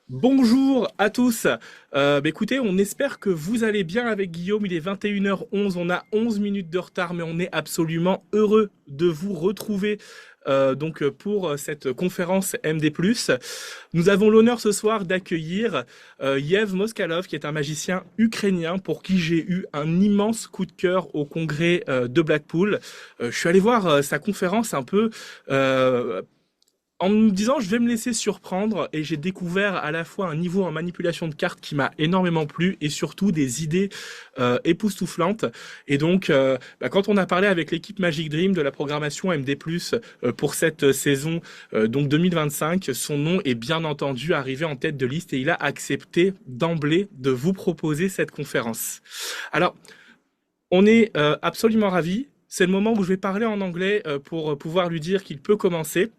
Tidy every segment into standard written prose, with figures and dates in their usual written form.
Bonjour à tous. Écoutez, on espère que vous allez bien avec Guillaume. Il est 21h11. On a 11 minutes de retard, mais on est absolument heureux de vous retrouver pour cette conférence MD+. Nous avons l'honneur ce soir d'accueillir Yevhen Moskalov, qui est un magicien ukrainien pour qui j'ai eu un immense coup de cœur au congrès de Blackpool. Je suis allé voir sa conférence un peu en me disant je vais me laisser surprendre, et j'ai découvert à la fois un niveau en manipulation de cartes qui m'a énormément plu et surtout des idées époustouflantes. Et donc quand on a parlé avec l'équipe Magic Dream de la programmation MD+, pour cette saison donc 2025, son nom est bien entendu arrivé en tête de liste et il a accepté d'emblée de vous proposer cette conférence. Alors, on est absolument ravis. C'est le moment où je vais parler en anglais pour pouvoir lui dire qu'il peut commencer.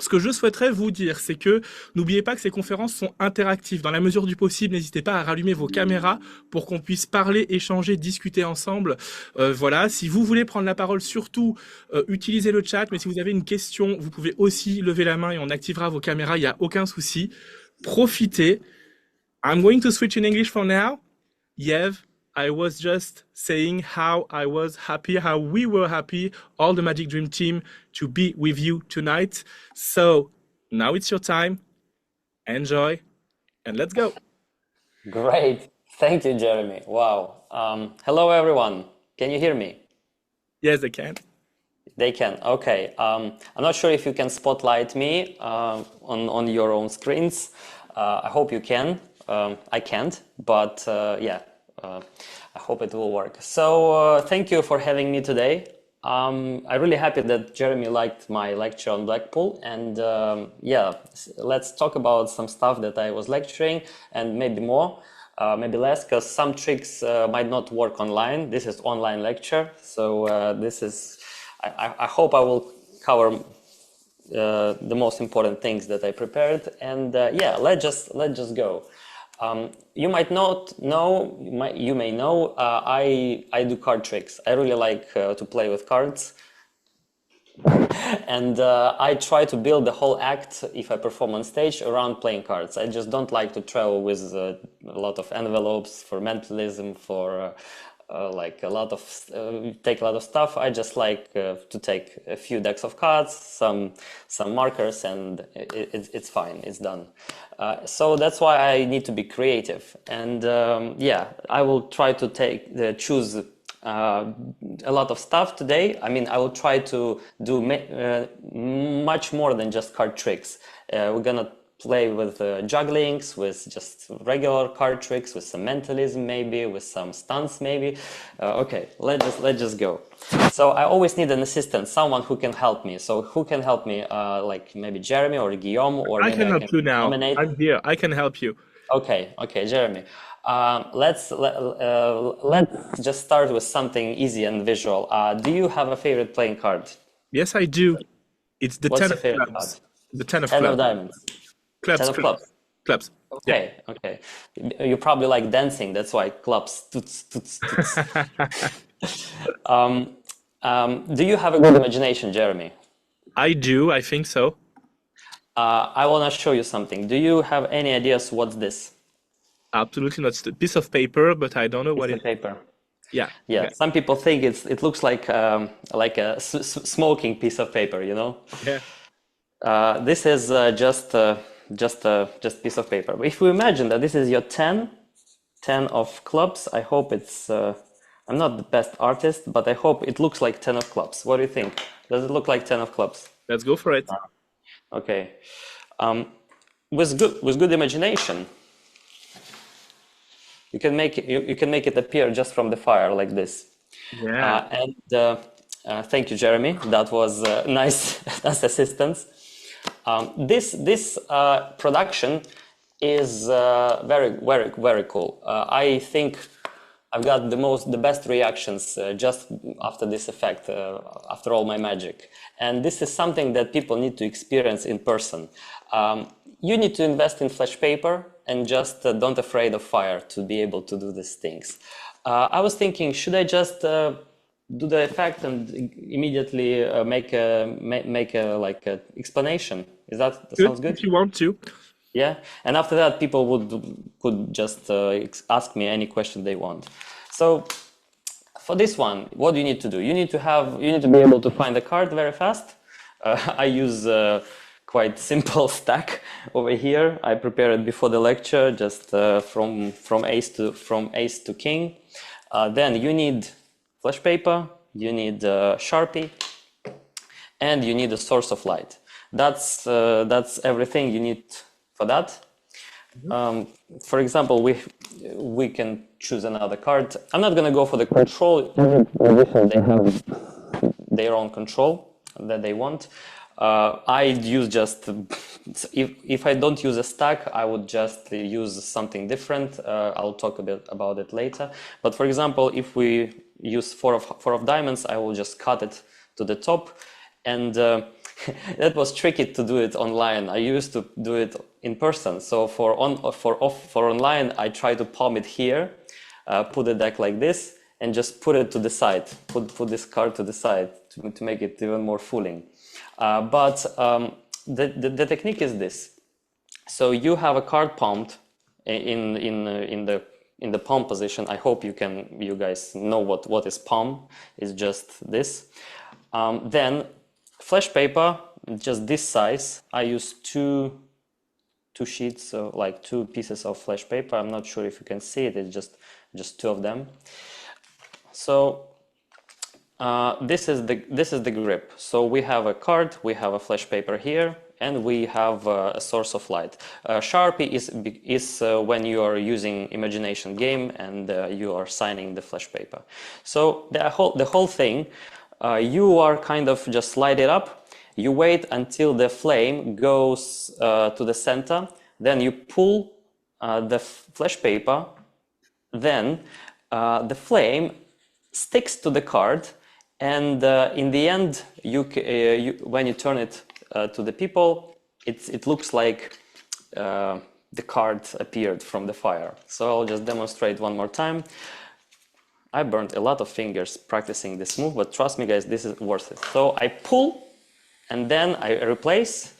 Ce que je souhaiterais vous dire, c'est que n'oubliez pas que ces conférences sont interactives. Dans la mesure du possible, n'hésitez pas à rallumer vos caméras pour qu'on puisse parler, échanger, discuter ensemble. Voilà, si vous voulez prendre la parole, surtout utilisez le chat, mais si vous avez une question, vous pouvez aussi lever la main et on activera vos caméras, il n'y a aucun souci. Profitez. I'm going to switch in English for now. Yev, I was just saying how I was happy, how we were happy, all the Magic Dream team, to be with you tonight. So now it's your time. Enjoy, and let's go. Great. Thank you, Jeremy. Wow. Hello, everyone. Can you hear me? Yes, I can. They can. Okay. I'm not sure if you can spotlight me on your own screens. I hope you can. I can't, but yeah, I hope it will work. So thank you for having me today. I'm really happy that Jeremy liked my lecture on Blackpool, and yeah, let's talk about some stuff that I was lecturing and maybe more, maybe less, because some tricks might not work online. This is online lecture, so this is, I hope I will cover the most important things that I prepared, and yeah, let's just go. You might not know, you may know, I do card tricks. I really like to play with cards. And I try to build the whole act, if I perform on stage, around playing cards. I just don't like to travel with a lot of envelopes for mentalism, for like a lot of take a lot of stuff. I just like to take a few decks of cards, some markers, and it's fine. It's done. So that's why I need to be creative, and yeah, I will try to choose a lot of stuff today. I mean, I will try to do much more than just card tricks. We're gonna play with jugglings, with just regular card tricks, with some mentalism maybe, with some stunts maybe. Okay, let's just go. So I always need an assistant, someone who can help me. So who can help me? Like maybe Jeremy or Guillaume, or I maybe can I help can you now. nominate. I'm here. I can help you. Okay, Jeremy. Let's just start with something easy and visual. Do you have a favorite playing card? Yes, I do. It's the What's 10 your of favorite card? clubs. The 10 of 10 of clubs. diamonds. 10 Clubs, of clubs, clubs. clubs. Yeah. Okay. You probably like dancing, that's why clubs, toots, toots, toots. Do you have a good imagination, Jeremy? I do. I think so. I want to show you something. Do you have any ideas what's this? Absolutely not. It's a piece of paper, but I don't know what It's it a paper. Yeah. Yeah, Yeah. some people think it looks like a smoking piece of paper, you know? Yeah. This is just piece of paper. But if we imagine that this is your 10 of clubs, I hope it's, I'm not the best artist, but I hope it looks like 10 of clubs. What do you think? Does it look like 10 of clubs? Let's go for it. Okay. With good imagination, you can make it appear just from the fire like this. Yeah. Thank you, Jeremy. That was nice, nice assistance. This production is very cool. I think I've got the best reactions just after this effect, after all my magic. And this is something that people need to experience in person. You need to invest in flash paper and just don't afraid of fire to be able to do these things. I was thinking, should I just do the effect and immediately make a explanation? That Good sounds if good? you want to. Yeah. And after that, people could just ask me any question they want. So for this one, what do you need to do? You need to be able to find the card very fast. I use quite simple stack over here. I prepared it before the lecture, just from ace to king. Then you need flash paper, you need Sharpie, and you need a source of light. That's everything you need for that. For example, we can choose another card. I'm not gonna go for the control. Every edition they have their own control that they want. I use just if I don't use a stack, I would just use something different. I'll talk a bit about it later. But for example, if we use four of diamonds, I will just cut it to the top, and that was tricky to do it online. I used to do it in person. So for online, I try to palm it here, put the deck like this, and just put it to the side. Put this card to the side to make it even more fooling. But the technique is this. So you have a card palmed in the palm position. I hope you guys know what is palm. It's just this. Then flash paper, just this size. I use two sheets, so like two pieces of flash paper. I'm not sure if you can see it. It's just two of them. So this is the grip. So we have a card, we have a flash paper here, and we have a source of light. Sharpie is when you are using imagination game and you are signing the flash paper. So the whole thing, you are kind of just light it up. You wait until the flame goes to the center. Then you pull the flash paper. Then the flame sticks to the card, and in the end, when you turn it to the people, it looks like the card appeared from the fire. So I'll just demonstrate one more time. I burned a lot of fingers practicing this move, but trust me, guys, this is worth it. So I pull, and then I replace,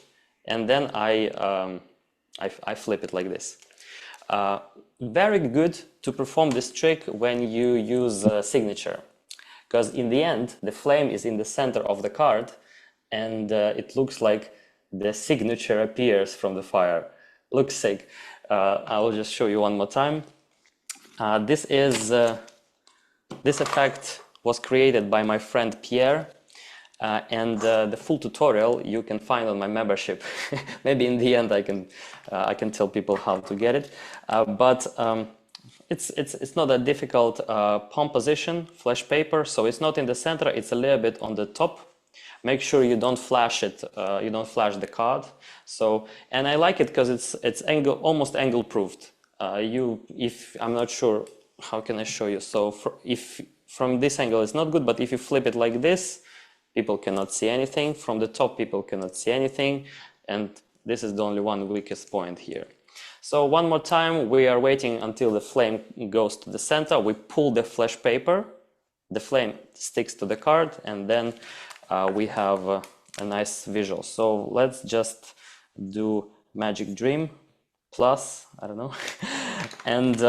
and then I flip it like this. Very good to perform this trick when you use a signature, because in the end the flame is in the center of the card, and it looks like the signature appears from the fire. Looks sick. I will just show you one more time. This effect was created by my friend Pierre, and the full tutorial you can find on my membership. Maybe in the end I can tell people how to get it, but it's not a difficult palm position, flash paper, so it's not in the center, it's a little bit on the top. Make sure you don't flash it, you don't flash the card. So, and I like it because it's almost angle proofed. If I'm not sure, how can I show you? So if from this angle it's not good, but if you flip it like this, people cannot see anything. From the top, people cannot see anything. And this is the only one weakest point here. So one more time, we are waiting until the flame goes to the center. We pull the flash paper, the flame sticks to the card, and then we have a nice visual. So let's just do Magic Dream plus, I don't know. And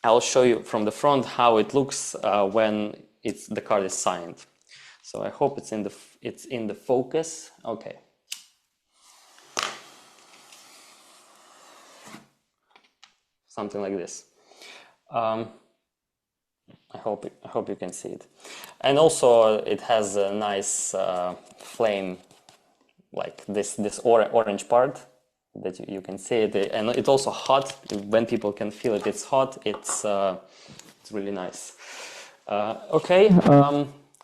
I'll show you from the front how it looks when the card is signed. So I hope it's in the focus. Okay. Something like this. I hope you can see it. And also it has a nice flame, like this orange part that you can see it, and it's also hot. When people can feel it, it's hot. It's really nice. Okay.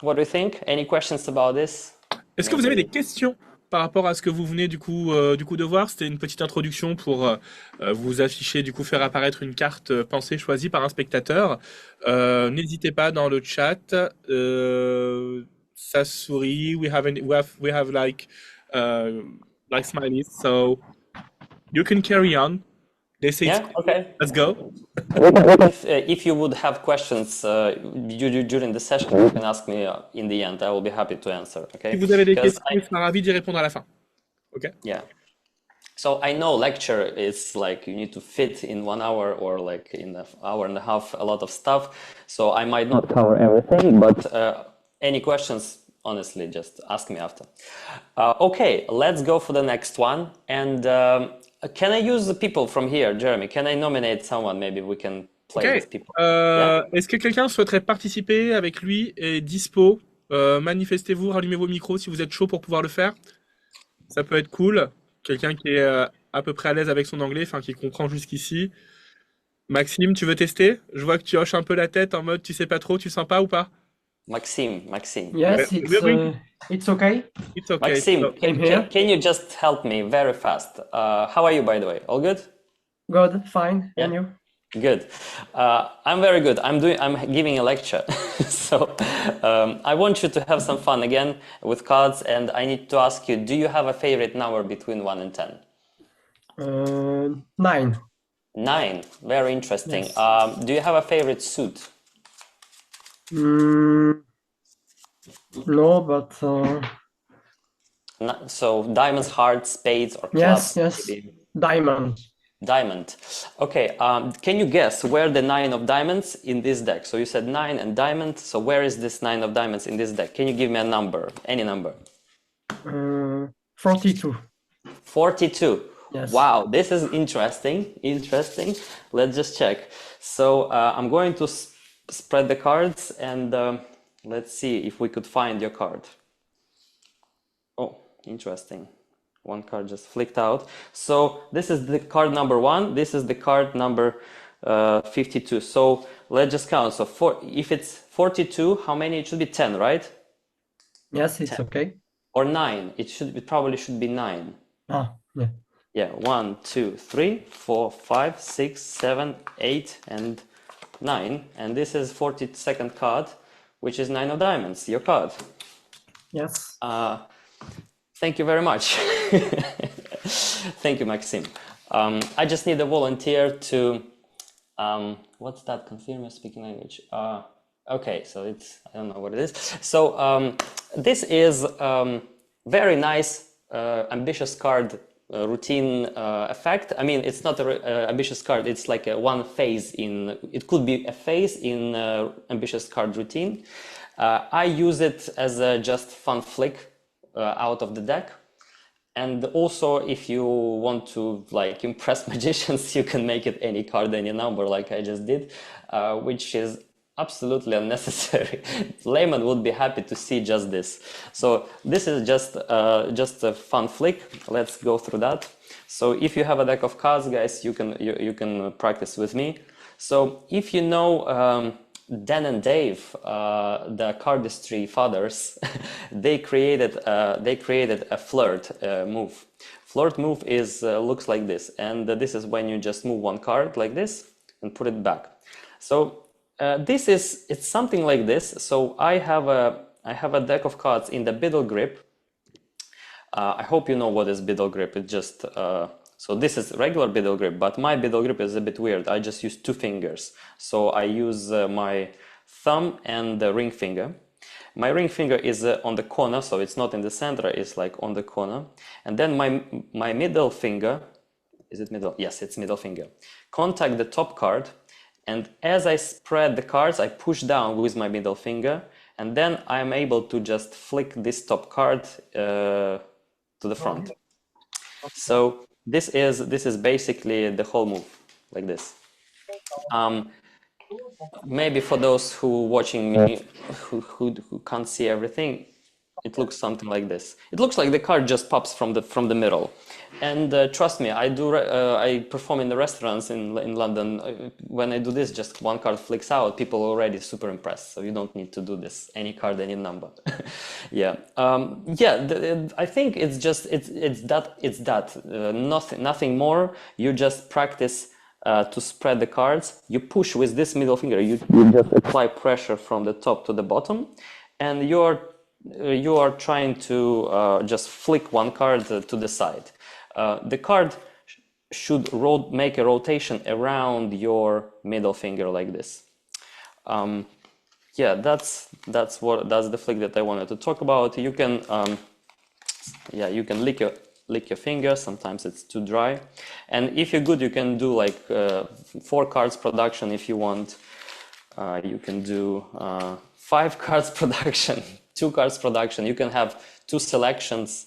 What do you think? Any questions about this? Est-ce que vous avez des questions par rapport à ce que vous venez du coup de voir? C'était une petite introduction pour vous afficher, du coup faire apparaître une carte pensée choisie par un spectateur. N'hésitez pas dans le chat. Ça sourit. We have like smileys. So you can carry on. They say Yeah. Okay. let's go. If you would have questions during the session, you can ask me in the end. I will be happy to answer. Si Okay? vous avez des Because questions, je serai ravi d'y répondre à la fin. Ok. Yeah. So I know lecture is like you need to fit in 1 hour or like in an hour and a half a lot of stuff. So I might not cover everything, but any questions, honestly, just ask me after. Okay, let's go for the next one. And can I use the people from here, Jeremy? Can I nominate someone? Maybe we can Ok. play with people. Yeah. Est-ce que quelqu'un souhaiterait participer avec lui et dispo? Manifestez-vous, rallumez vos micros si vous êtes chaud pour pouvoir le faire. Ça peut être cool. Quelqu'un qui est à peu près à l'aise avec son anglais, enfin qui comprend jusqu'ici. Maxime, tu veux tester? Je vois que tu hoches un peu la tête en mode tu sais pas trop, tu sens pas ou pas? Maxime. We're Yes, we're going to, it's okay. it's okay. Maxime, So, I'm here. can you just help me very fast? How are you, by the way? All good? Good, fine. Yeah. And you? Good. I'm very good. I'm giving a lecture, so I want you to have some fun again with cards. And I need to ask you: do you have a favorite number between 1 and 10? 9. 9. Very interesting. Yes. Do you have a favorite suit? No, but So diamonds, hearts, spades, or yes, clubs? yes. Maybe. Diamond. Diamond. Okay. Can you guess where the 9 of diamonds in this deck? So you said 9 and diamond. So where is this 9 of diamonds in this deck? Can you give me a number? Any number? 42. 42. Yes. Wow, this is interesting. Let's just check. So I'm going to spread the cards and let's see if we could find your card. Oh, interesting. One card just flicked out. So this is the card number 1. This is the card number 52. So let's just count. So if it's 42, how many? It should be 10, right? Yes, it's 10. okay. Or 9. It probably should be 9. Ah, yeah. Yeah, 1, 2, 3, 4, 5, 6, 7, 8, and 9. And this is 42nd card, which is 9 of diamonds, your card. Yes. Thank you very much. Thank you, Maxim. I just need a volunteer to, what's that? Confirm your speaking language. Okay, so I don't know what it is. So this is very nice, ambitious card routine effect. I mean, it's not an ambitious card. It's like one phase it could be a phase in ambitious card routine. I use it as a just fun flick out of the deck. And also, if you want to like impress magicians, you can make it any card, any number, like I just did, which is absolutely unnecessary. Layman would be happy to see just this. So this is just a fun flick. Let's go through that. So if you have a deck of cards, guys, you can practice with me. So if you know Dan and Dave, the cardistry fathers, they created a flirt move. Flirt move is looks like this, and this is when you just move one card like this and put it back. So it's something like this. So I have a deck of cards in the biddle grip. I hope you know what is biddle grip. It's just so this is regular biddle grip, but my biddle grip is a bit weird. I just use 2 fingers. So I use my thumb and the ring finger. My ring finger is on the corner, so it's not in the center, it's like on the corner. And then my middle finger, is it middle? Yes, it's middle finger. Contact the top card, and as I spread the cards, I push down with my middle finger, and then I'm able to just flick this top card to the front. So this is basically the whole move, like this. Maybe for those who watching me who can't see everything, it looks something like this. It looks like the card just pops from the middle. And trust me, I perform in the restaurants in London. When I do this, just one card flicks out. People are already super impressed. So you don't need to do this. Any card, any number. Yeah, I think it's that. Nothing more. You just practice to spread the cards. You push with this middle finger. You just apply pressure from the top to the bottom, and you are trying to just flick one card to the side. The card should make a rotation around your middle finger like this. Yeah, that's the flick that I wanted to talk about. You can, you can lick lick your fingers. Sometimes it's too dry. And if you're good, you can do like 4 cards production if you want. You can do 5 cards production, 2 cards production. You can have 2 selections,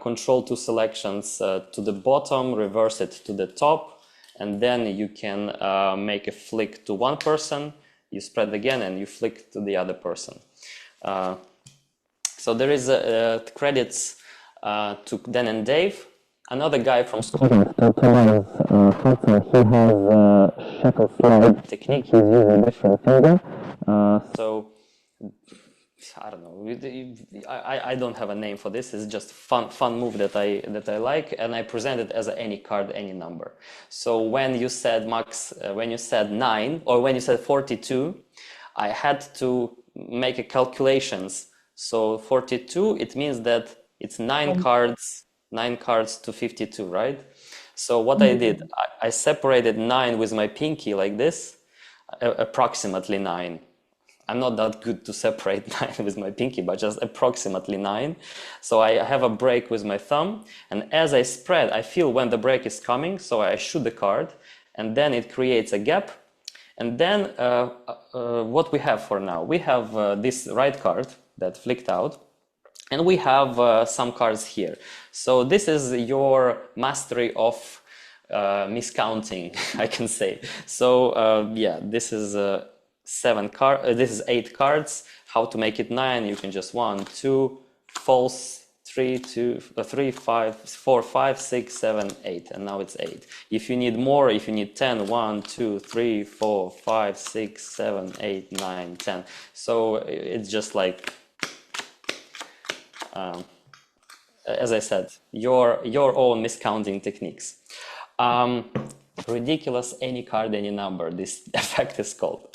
control 2 selections to the bottom, reverse it to the top, and then you can make a flick to one person, you spread again, and you flick to the other person. So there is credits to Dan and Dave. Another guy from Scotland, Tobias Hudson, he has a shuffle slide technique. He's using a different finger. So I don't know. I don't have a name for this. It's just fun move that I like, and I present it as any card, any number. So when you said Max, when you said 9 or when you said 42, I had to make a calculations. So 42, it means that it's 9 cards. 9 cards to 52, right? So what I did, I separated 9 with my pinky like this, approximately 9. I'm not that good to separate 9 with my pinky, but just approximately 9. So I have a break with my thumb, and as I spread, I feel when the break is coming, so I shoot the card, and then it creates a gap. And then what we have for now? We have this right card that flicked out. And we have some cards here. So this is your mastery of miscounting, I can say. So yeah, this is 8 cards. How to make it 9? You can just 1, 2, false, 3, 5, 4, 5, 6, 7, 8, and now it's 8. If you need more, if you need 10, 1, 2, 3, 4, 5, 6, 7, 8, 9, 10. So it's just like, as I said, your own miscounting techniques. Ridiculous, any card, any number. This effect is called.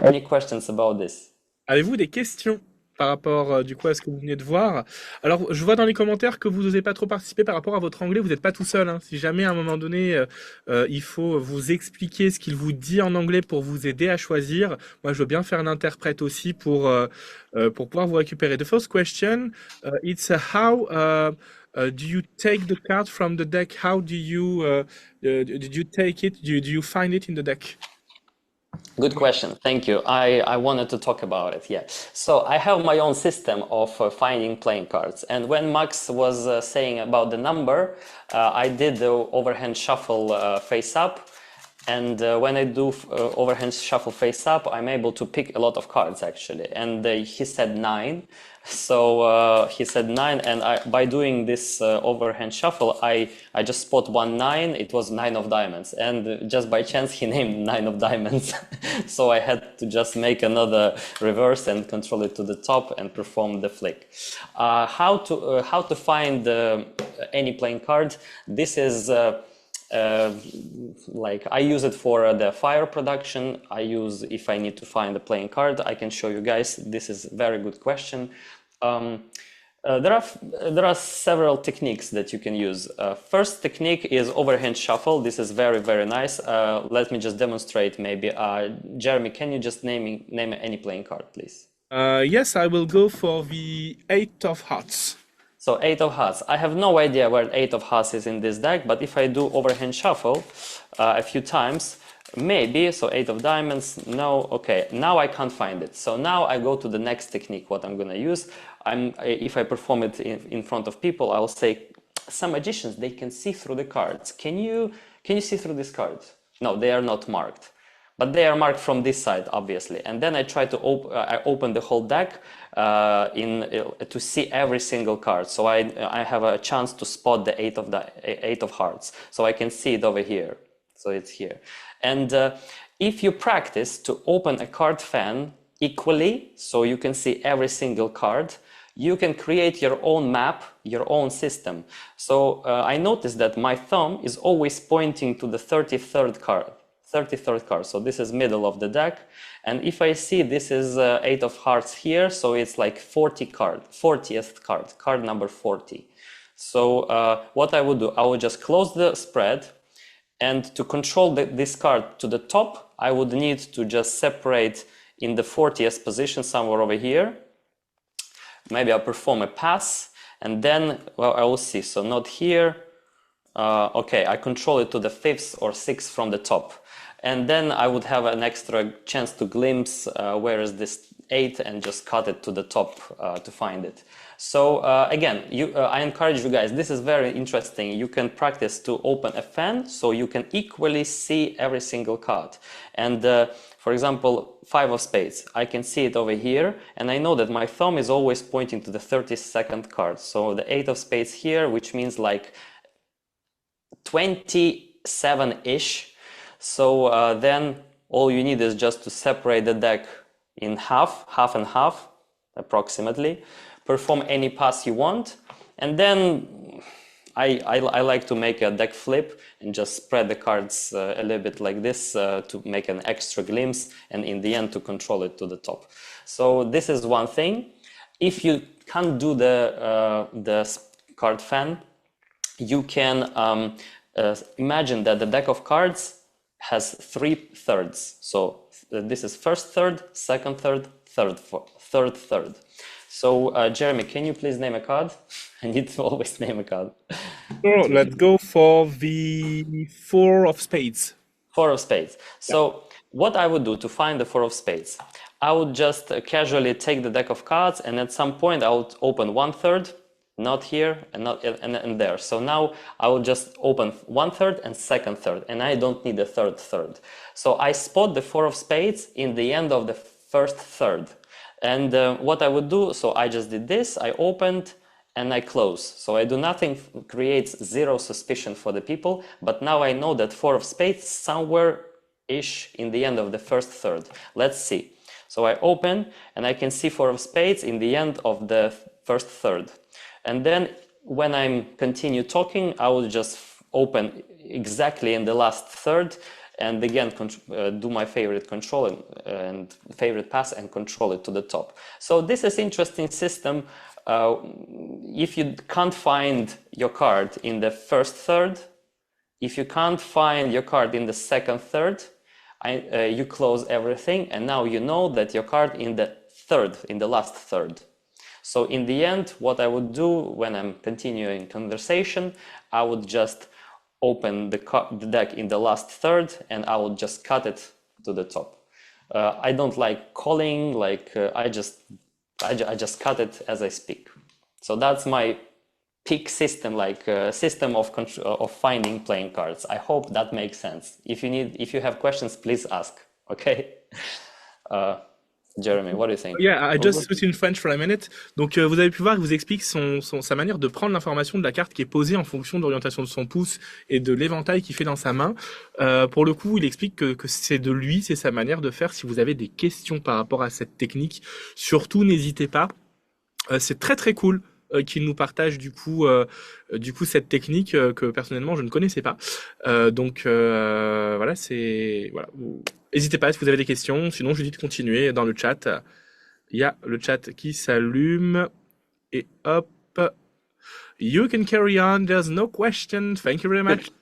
Any questions about this? Avez-vous des questions par rapport du coup à ce que vous venez de voir? Alors, je vois dans les commentaires que vous n'osez pas trop participer par rapport à votre anglais. Vous n'êtes pas tout seul, hein. Si jamais à un moment donné, il faut vous expliquer ce qu'il vous dit en anglais pour vous aider à choisir, moi je veux bien faire l'interprète aussi pour pouvoir vous récupérer. The first question, it's how do you take the card from the deck? How do you did you take it? Do you find it in the deck? Good question. Thank you. I wanted to talk about it. Yeah. So I have my own system of finding playing cards. And when Max was saying about the number, I did the overhand shuffle face up. And when I do overhand shuffle face up, I'm able to pick a lot of cards actually. And he said 9. So he said 9, and by doing this overhand shuffle, I just spot 1 9. It was 9 of diamonds, and just by chance he named 9 of diamonds. So I had to just make another reverse and control it to the top and perform the flick. How to find any playing card? This is like I use it for the fire production. I use, if I need to find a playing card, I can show you guys. This is a very good question. There are several techniques that you can use. First technique is overhand shuffle. This is very, very nice. Let me just demonstrate maybe. Jeremy, can you just name any playing card, please? Yes, I will go for the 8 of hearts. So 8 of hearts. I have no idea where 8 of hearts is in this deck, but if I do overhand shuffle a few times, maybe. So 8 of diamonds, no. Okay, now I can't find it. So now I go to the next technique, what I'm gonna use. If I perform it in front of people, I'll say, some magicians, they can see through the cards. Can you see through these cards? No, they are not marked. But they are marked from this side, obviously. And then I try to open the whole deck to see every single card. So I have a chance to spot the 8 of hearts. So I can see it over here. So it's here. And if you practice to open a card fan equally, so you can see every single card, you can create your own map, your own system. So I noticed that my thumb is always pointing to the 33rd card. So this is middle of the deck, and if I see this is 8 of hearts here, so it's like 40th card number 40. So what I would do, I would just close the spread, and to control this card to the top, I would need to just separate in the 40th position somewhere over here. Maybe I'll perform a pass, And then, well, I will see. So not here. Okay, I control it to the 5th or 6th from the top. And then I would have an extra chance to glimpse where is this 8 and just cut it to the top to find it. So again, I encourage you guys, this is very interesting. You can practice to open a fan so you can equally see every single card. And for example, 5 of spades, I can see it over here, and I know that my thumb is always pointing to the 32nd card. So the 8 of spades here, which means like 27-ish. So then all you need is just to separate the deck in half and half, approximately. Perform any pass you want, and then I like to make a deck flip and just spread the cards a little bit like this to make an extra glimpse, and in the end to control it to the top. So this is one thing. If you can't do the card fan, you can imagine that the deck of cards has 3/3. So this is first third, second third, third third. So Jeremy, can you please name a card? I need to always name a card. Sure, let's go for the 4 of spades. 4 of spades. So what I would do to find the 4 of spades, I would just casually take the deck of cards, and at some point I would open 1/3, not here and not and there. So now I will just open 1/3 and second third, and I don't need the third. So I spot the 4 of spades in the end of the first third. And what I would do, so I just did this, I opened and I close. So I do nothing, creates zero suspicion for the people, but now I know that 4 of spades somewhere-ish in the end of the first third. Let's see. So I open and I can see 4 of spades in the end of the first third. And then when I continue talking, I will just open exactly in the last third, and again do my favorite control and favorite pass and control it to the top. So this is interesting system. If you can't find your card in the first third, if you can't find your card in the second third, you close everything, and now you know that your card in the third, in the last third. So in the end, what I would do when I'm continuing conversation, I would just open the deck in the last third, and I will just cut it to the top. I don't like calling, like I just cut it as I speak. So that's my peak system, like system of finding playing cards. I hope that makes sense. If you have questions, please ask. Okay. Jeremy, what do you think? Yeah, I just switched in French for a minute. Donc, vous avez pu voir, il vous explique sa manière de prendre l'information de la carte qui est posée en fonction de l'orientation de son pouce et de l'éventail qu'il fait dans sa main. Pour le coup, il explique que c'est de lui, c'est sa manière de faire. Si vous avez des questions par rapport à cette technique, surtout n'hésitez pas. C'est très très cool qu'il nous partage du coup cette technique que personnellement je ne connaissais pas. Donc voilà, n'hésitez pas si vous avez des questions. Sinon, je vous dis de continuer dans le chat. Il y a le chat qui s'allume et hop. You can carry on. There's no question. Thank you very much.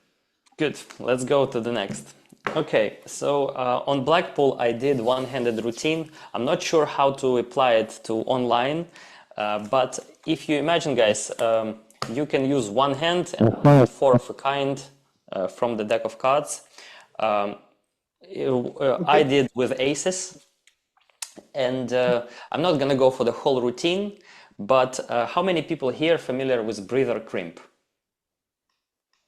Good. Let's go to the next. Okay, so on Blackpool, I did one-handed routine. I'm not sure how to apply it to online. But if you imagine, guys, you can use one hand and 4 of a kind from the deck of cards. I did with aces, and I'm not gonna go for the whole routine, but how many people here are familiar with breather crimp?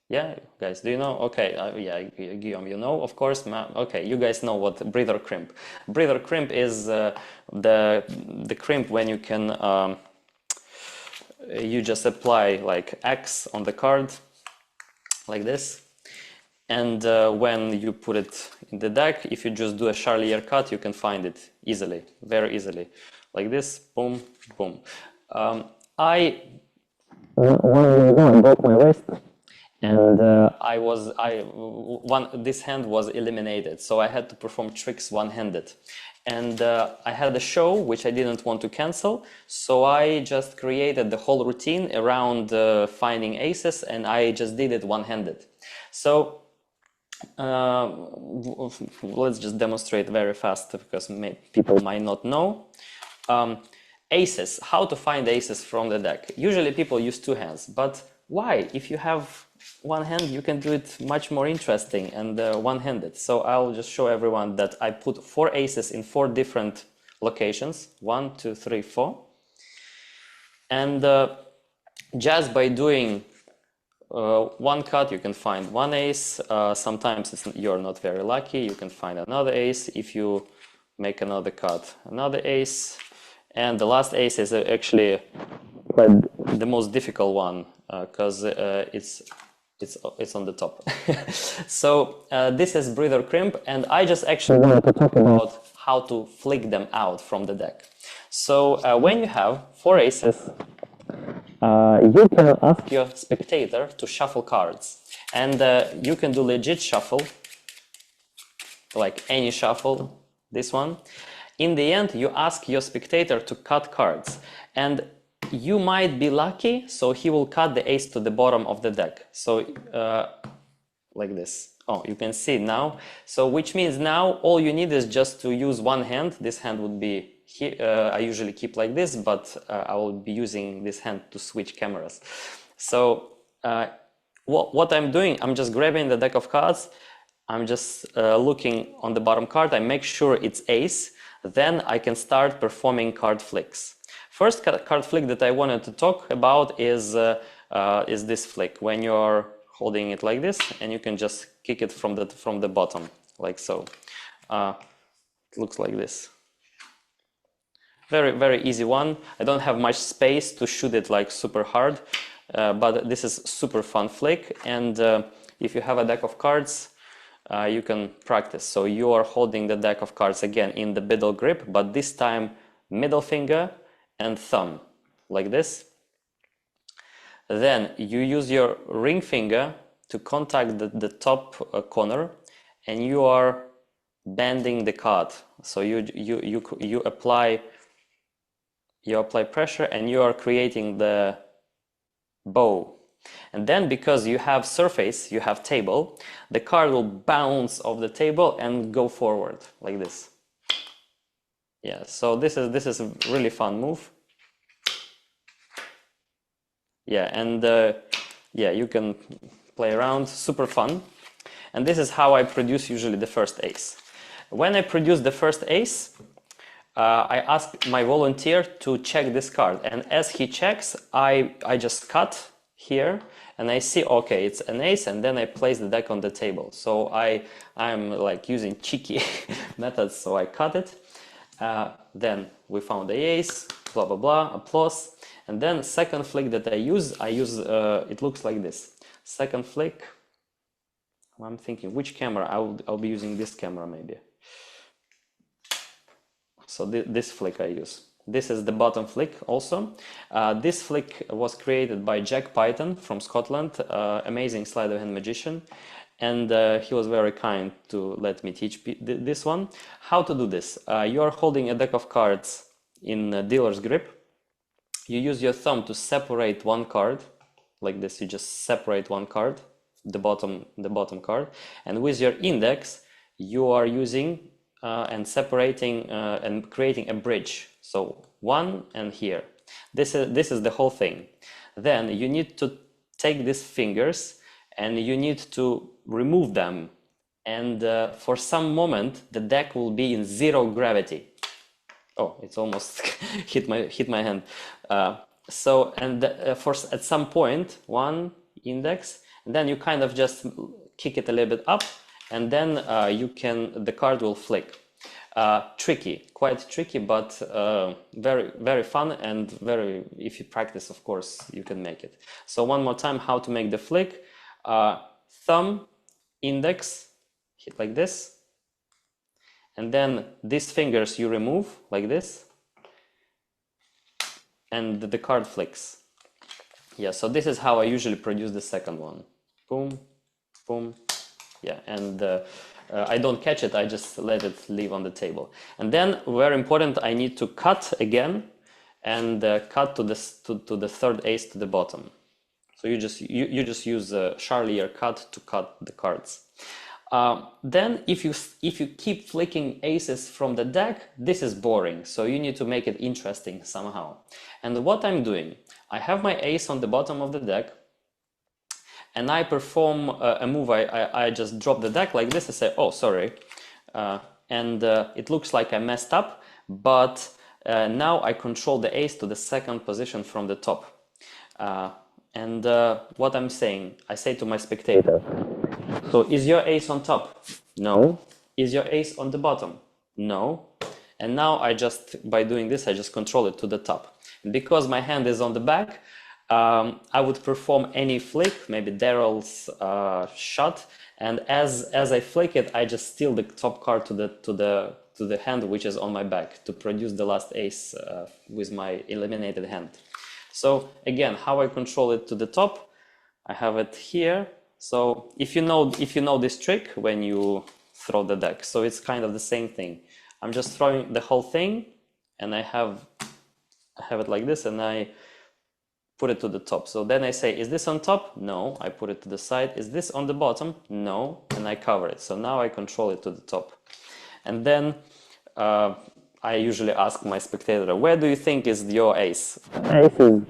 Yeah, guys, do you know? Okay, yeah, Guillaume, you know, of course. Okay, you guys know what breather crimp. Breather crimp is the crimp when you can you just apply like X on the card like this, and when you put it in the deck, if you just do a Charlier cut, you can find it easily, very easily, like this. Boom, boom. I broke my wrist. And this hand was eliminated, so I had to perform tricks one-handed. And I had a show which I didn't want to cancel, so I just created the whole routine around finding aces, and I just did it one-handed. So let's just demonstrate very fast because people might not know. Aces, how to find aces from the deck. Usually people use two hands, but why? If you have one hand, you can do it much more interesting and one-handed. So I'll just show everyone that I put 4 aces in 4 different locations. 1, 2, 3, 4. And just by doing one cut, you can find one ace. Sometimes you're not very lucky. You can find another ace. If you make another cut, another ace. And the last ace is actually the most difficult one because it's on the top. So this is breather crimp, and I just actually wanted to talk about how to flick them out from the deck. So when you have 4 aces, you can ask your spectator to shuffle cards, and you can do legit shuffle, like any shuffle, this one. In the end, you ask your spectator to cut cards, and you might be lucky, so he will cut the ace to the bottom of the deck. So like this. Oh, you can see now. So which means now all you need is just to use one hand. This hand would be here. I usually keep like this, but I will be using this hand to switch cameras. So what I'm doing, I'm just grabbing the deck of cards. I'm just looking on the bottom card. I make sure it's ace. Then I can start performing card flicks. First card flick that I wanted to talk about is this flick, when you're holding it like this, and you can just kick it from the bottom, like so. It looks like this. Very, very easy one. I don't have much space to shoot it like super hard, but this is super fun flick. And if you have a deck of cards, you can practice. So you are holding the deck of cards again in the middle grip, but this time middle finger and thumb, like this. Then you use your ring finger to contact the top corner, and you are bending the card. So you apply pressure, and you are creating the bow. And then because you have surface, you have table, the card will bounce off the table and go forward like this. Yeah, so this is a really fun move. Yeah, and yeah, you can play around, super fun. And this is how I produce usually the first ace. When I produce the first ace, I ask my volunteer to check this card. And as he checks, I just cut here, and I see, okay, it's an ace, and then I place the deck on the table. So I'm like using cheeky methods, so I cut it. Then we found the ace, blah, blah, blah, applause. And then second flick that I use, it looks like this. Second flick, I'm thinking which camera, I'll be using this camera maybe. So this flick I use. This is the bottom flick also. This flick was created by Jack Python from Scotland, amazing sleight of hand magician. And he was very kind to let me teach this one. How to do this? You are holding a deck of cards in a dealer's grip. You use your thumb to separate one card, like this. You just separate one card, the bottom card. And with your index, you are using and separating and creating a bridge. So one and here. This is the whole thing. Then you need to take these fingers and you need to remove them. And for some moment, the deck will be in zero gravity. Oh, it's almost hit my hand. So at some point, one index, and then you kind of just kick it a little bit up, and then the card will flick. Tricky, quite tricky, but very, very fun, and if you practice, of course, you can make it. So one more time, how to make the flick. Thumb, index, hit like this. And then these fingers you remove like this. And the card flicks. Yeah, so this is how I usually produce the second one. Boom, boom. Yeah, and I don't catch it, I just let it leave on the table. And then, very important, I need to cut again and cut to the third ace to the bottom. So you just use a Charlier cut to cut the cards. Then if you keep flicking aces from the deck, this is boring. So you need to make it interesting somehow. And what I'm doing, I have my ace on the bottom of the deck, and I perform a move. I just drop the deck like this and say, oh, sorry. And it looks like I messed up, but now I control the ace to the second position from the top. And what I'm saying, I say to my spectator, so is your ace on top? No. Is your ace on the bottom? No. And now by doing this, I just control it to the top. And because my hand is on the back, I would perform any flick, maybe Daryl's shot, and as I flick it, I just steal the top card to the hand which is on my back to produce the last ace with my eliminated hand. So again, how I control it to the top, I have it here. So if you know this trick when you throw the deck, so it's kind of the same thing. I'm just throwing the whole thing, and I have it like this, and I put it to the top. So then I say, is this on top? No, I put it to the side. Is this on the bottom? No, and I cover it. So now I control it to the top. And then I usually ask my spectator, where do you think is your ace? Ace is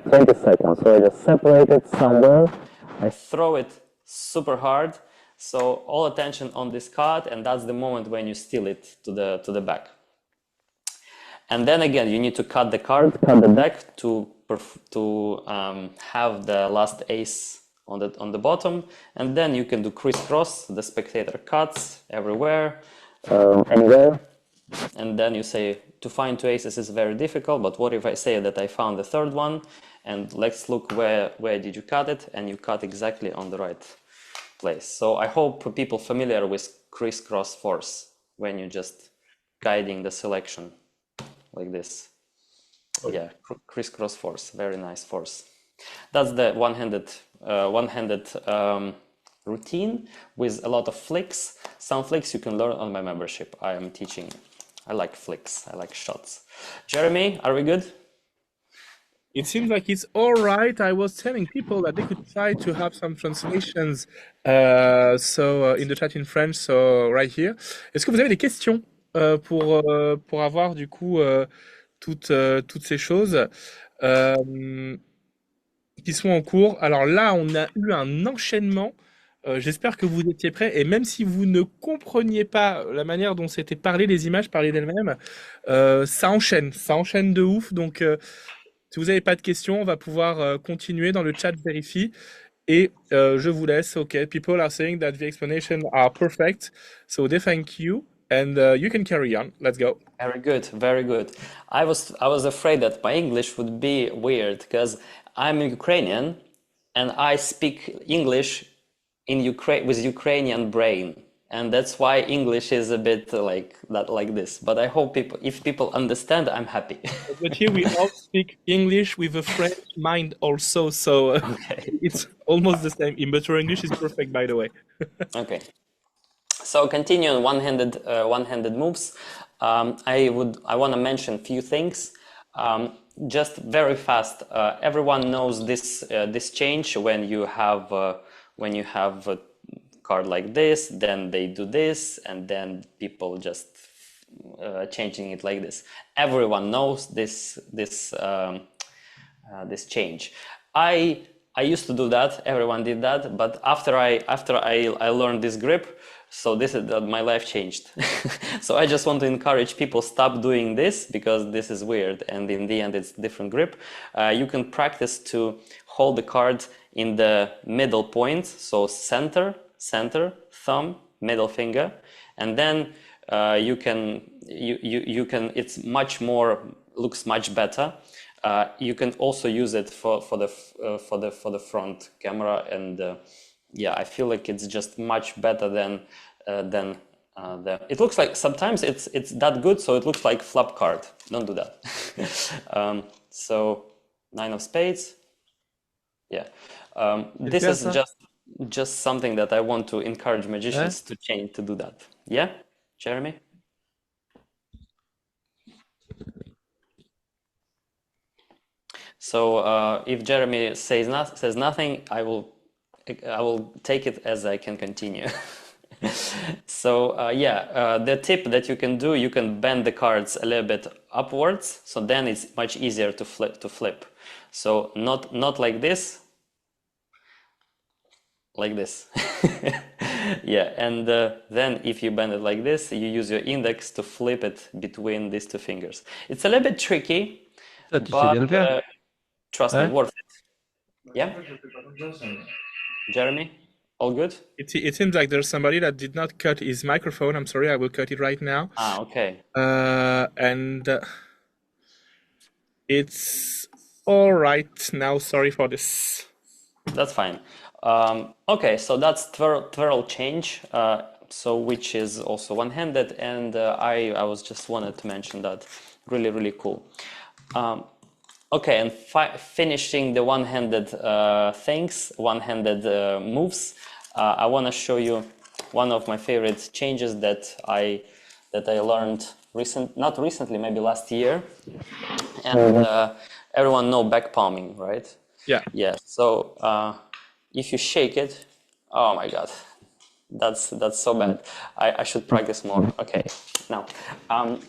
20 seconds, so I just separate it somewhere. I throw it super hard, so all attention on this card, and that's the moment when you steal it to the back. And then again, you need to cut the deck to have the last ace on the bottom, and then you can do crisscross. The spectator cuts everywhere, anywhere, and then you say to find two aces is very difficult. But what if I say that I found the third one, and let's look where did you cut it, and you cut exactly on the right place. So I hope people familiar with crisscross force when you're just guiding the selection. Like this. Okay. Yeah, crisscross force, very nice force. That's the one-handed routine with a lot of flicks. Some flicks you can learn on my membership. I am teaching. I like flicks. I like shots. Jeremy, are we good? It seems like it's all right. I was telling people that they could try to have some translations in the chat in French, so right here. Est-ce que vous avez des questions pour avoir du coup toutes ces choses qui sont en cours? Alors là, on a eu un enchaînement. J'espère que vous étiez prêts. Et même si vous ne compreniez pas la manière dont c'était parlé, les images parlaient d'elles-mêmes, ça enchaîne de ouf. Donc, si vous n'avez pas de questions, on va pouvoir continuer dans le chat vérifie. Et je vous laisse. Okay, people are saying that the explanations are perfect. So they thank you. And you can carry on. Let's go. Very good, very good. I was afraid that my English would be weird because I'm Ukrainian and I speak English with Ukrainian brain, and that's why English is a bit like this. But I hope if people understand, I'm happy. But here we all speak English with a French mind also, so okay. It's almost the same. But your English is perfect, by the way. Okay. So continue on one-handed moves. I want to mention a few things. Just very fast. Everyone knows this change when you have a card like this, then they do this, and then people just changing it like this. Everyone knows this change. I used to do that. Everyone did that, but after I learned this grip. So this is my life changed. So I just want to encourage people, stop doing this because this is weird, and in the end it's different grip. You can practice to hold the card in the middle point, so center, thumb, middle finger, and then you can it's much more, looks much better. You can also use it for the front camera, and yeah, I feel like it's just much better than it looks like sometimes it's that good, so it looks like flop card. Don't do that. So 9 of spades. Yeah, this is just something that I want to encourage magicians to change, to do that. Yeah, Jeremy. So if Jeremy says nothing, I will take it as I can continue. So yeah, the tip that you can do, you can bend the cards a little bit upwards, so then it's much easier to flip. So not like this, like this. Yeah, and then if you bend it like this, you use your index to flip it between these two fingers. It's a little bit tricky, Ça, tu sais but bien le faire? trust me, Ouais. worth it. Yeah, Jeremy, all good? It seems like there's somebody that did not cut his microphone. I'm sorry, I will cut it right now. Ah, okay. And it's all right now. Sorry for this. That's fine. Okay, so that's twirl change, so which is also one-handed, and I was just wanted to mention that. Really cool. Okay, and finishing the one-handed things, one-handed moves, I want to show you one of my favorite changes that I learned not recently, maybe last year, and everyone know back palming, right? Yeah. Yeah. So if you shake it, oh my God, that's so bad. I should practice more. Okay. Now,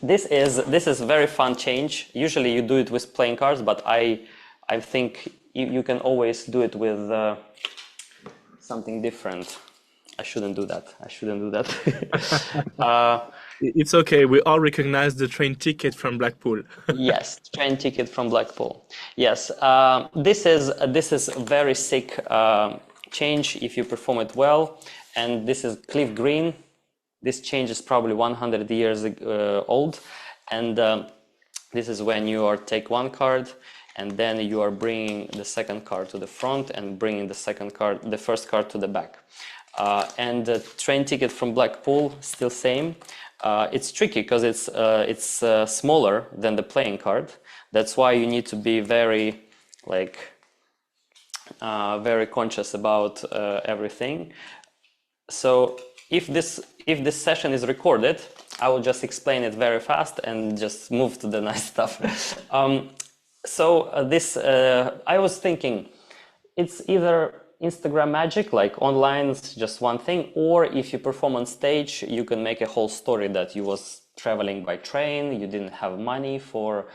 this is very fun change. Usually you do it with playing cards, but I think you can always do it with something different. I shouldn't do that. It's okay. We all recognize the train ticket from Blackpool. Yes, train ticket from Blackpool. Yes, this is a very sick change if you perform it well, and this is Cliff Green. This change is probably 100 years old, and this is when you take one card, and then you are bringing the second card to the front and bringing the first card to the back. And the train ticket from Blackpool, still same. It's tricky because it's smaller than the playing card. That's why you need to be very very conscious about everything. So if this session is recorded, I will just explain it very fast and just move to the nice stuff. I was thinking, it's either Instagram magic, like online is just one thing, or if you perform on stage, you can make a whole story that you was traveling by train, you didn't have money for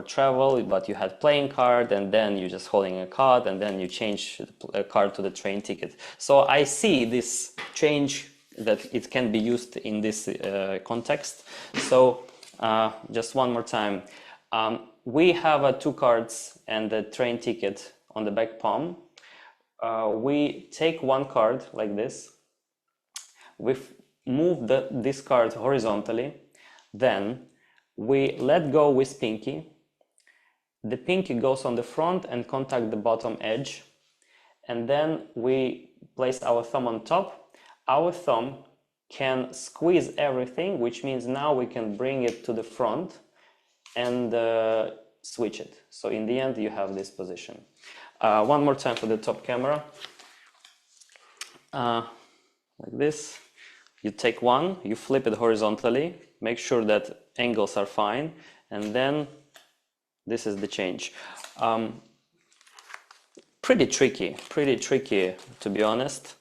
travel, but you had playing card, and then you just holding a card, and then you change a card to the train ticket. So I see this change that it can be used in this context. So just one more time, we have 2 cards and the train ticket on the back palm. We take one card like this, we move this card horizontally, then we let go with pinky, the pinky goes on the front and contact the bottom edge, and then we place our thumb on top. Our thumb can squeeze everything, which means now we can bring it to the front and switch it. So in the end you have this position. One more time for the top camera. Like this. You take one, you flip it horizontally, make sure that angles are fine, and then this is the change. Pretty tricky to be honest.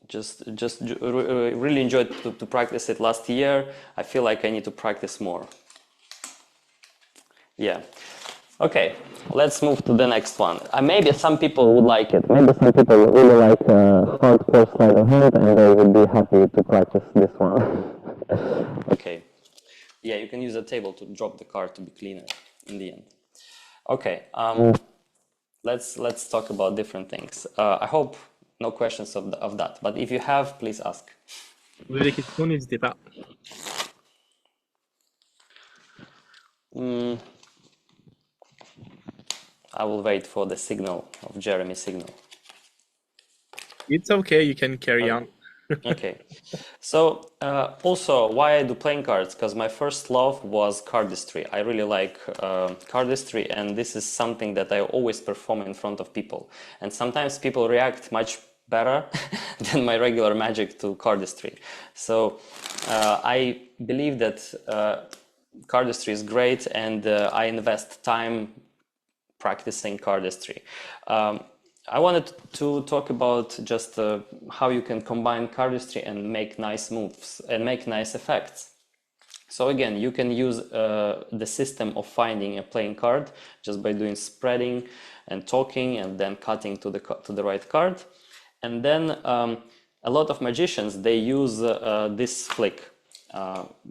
Just really enjoyed to practice it last year. I feel like I need to practice more. Yeah. Okay, let's move to the next one. Maybe some people would like it. Maybe some people really like hardcore sleight of hand, and they would be happy to practice this one. Okay. Yeah, you can use a table to drop the card to be cleaner in the end. Okay. Let's talk about different things. I hope no questions of that, but if you have, please ask. Vous avez des questions, n'hésitez pas. I will wait for the signal of Jeremy's signal. It's okay, you can carry on. Okay. So also why I do playing cards, because my first love was cardistry. I really like cardistry, and this is something that I always perform in front of people. And sometimes people react much better than my regular magic to cardistry. So I believe that cardistry is great, and I invest time practicing cardistry. I wanted to talk about just how you can combine cardistry and make nice moves and make nice effects. So again, you can use the system of finding a playing card just by doing spreading and talking and then cutting to the right card. And then a lot of magicians, they use this flick.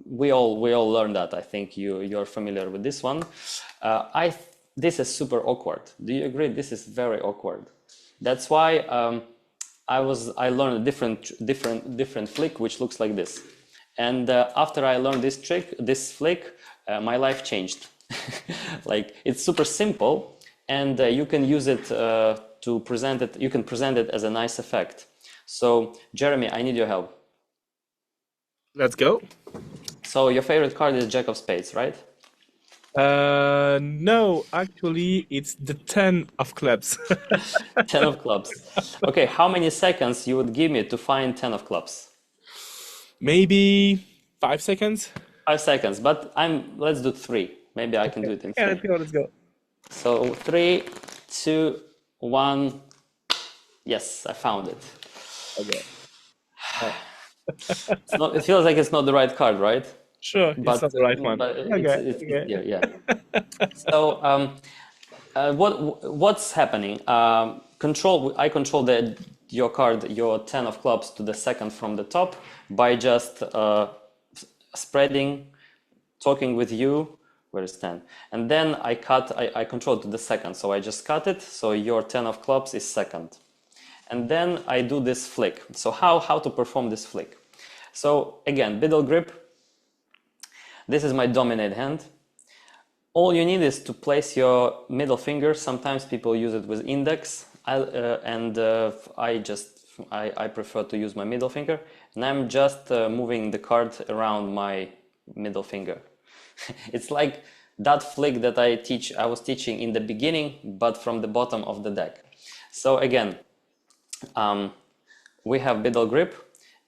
We all learned that. I think you're familiar with this one. This is super awkward. Do you agree? This is very awkward. That's why I learned a different flick which looks like this. And after I learned this flick, my life changed. Like, it's super simple, and you can use it to present it. You can present it as a nice effect. So, Jeremy, I need your help. Let's go. So your favorite card is Jack of Spades, right? No, actually, it's the 10 of clubs. 10 of clubs. Okay, how many seconds you would give me to find 10 of clubs? Maybe 5 seconds. 5 seconds, but let's do 3. Maybe I can do it in 3. Yeah, let's go. So 3, 2, 1. Yes, I found it. Okay. It feels like it's not the right card, right? Sure, it's not the right one. But Okay, it's okay. yeah. So what's happening? I control your card, your 10 of clubs, to the second from the top by just spreading, talking with you. Where is 10? And then I control to the second, so I just cut it. So your 10 of clubs is second. And then I do this flick. So how to perform this flick? So again, biddle grip. This is my dominant hand. All you need is to place your middle finger. Sometimes people use it with index, I prefer to use my middle finger, and I'm just moving the card around my middle finger. It's like that flick that I was teaching in the beginning, but from the bottom of the deck. So again, we have biddle grip,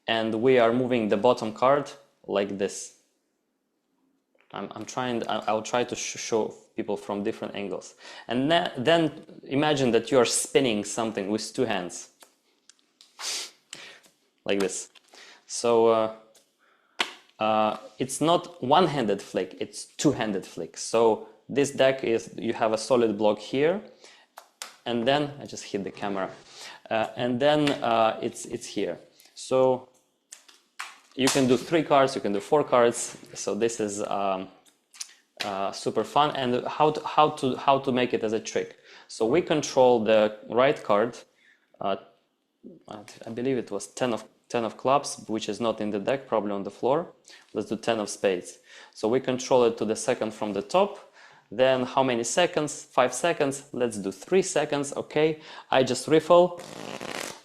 and we are moving the bottom card like this. I'll try to show people from different angles. And then imagine that you are spinning something with 2 hands. Like this. So it's not one-handed flick, it's 2-handed flick. So this deck you have a solid block here, and then, I just hit the camera, and then it's here. So you can do 3 cards, you can do 4 cards. So this is super fun. And how to make it as a trick. So we control the right card. I believe it was 10 of clubs, which is not in the deck, probably on the floor. Let's do 10 of spades. So we control it to the second from the top. Then how many seconds? 5 seconds. Let's do 3 seconds. Okay, I just riffle.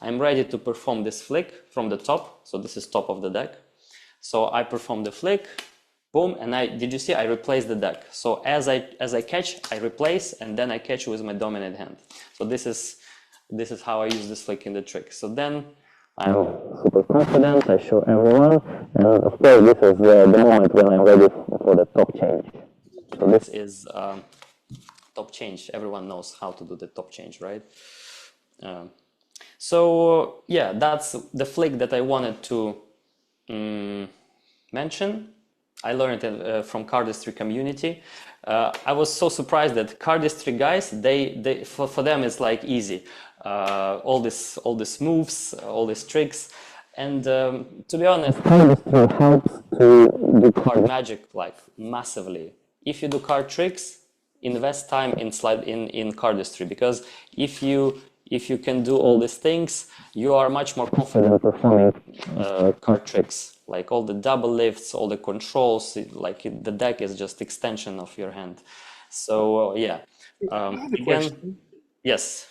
I'm ready to perform this flick from the top. So this is top of the deck. So I perform the flick, boom, and did you see I replace the deck? So as I catch, I replace, and then I catch with my dominant hand. So this is how I use this flick in the trick. So then I'm super confident, I show everyone, and of course this is the moment when I'm ready for the top change. So this is top change. Everyone knows how to do the top change, right? So yeah, that's the flick that I wanted to mention. I learned it from cardistry community. I was so surprised that cardistry guys, for them it's like easy. All these moves, all these tricks, and to be honest, cardistry helps to do card magic like massively. If you do card tricks, invest time in cardistry, because if you can do all these things, you are much more confident performing card tricks, like all the double lifts, all the controls. Like the deck is just extension of your hand. So yeah. Again, yes.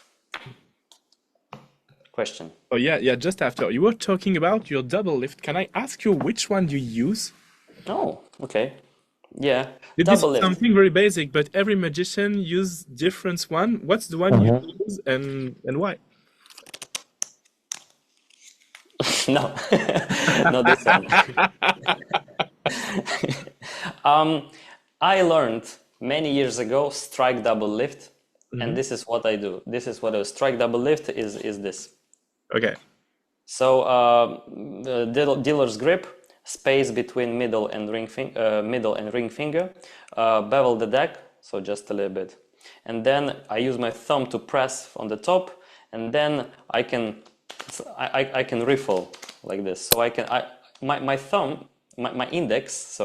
Question. Oh yeah. Just after you were talking about your double lift, can I ask you which one you use? Oh, okay. Yeah. This Double is lift. something very basic, but every magician use different one. What's the one you use and why? No, not this one. I learned many years ago strike double lift, and this is what I do. This is what a strike double lift is this. Ok. So the dealer's grip, space between middle and ring finger, bevel the deck, so just a little bit, and then I use my thumb to press on the top, and then I can riffle like this. So my thumb, my index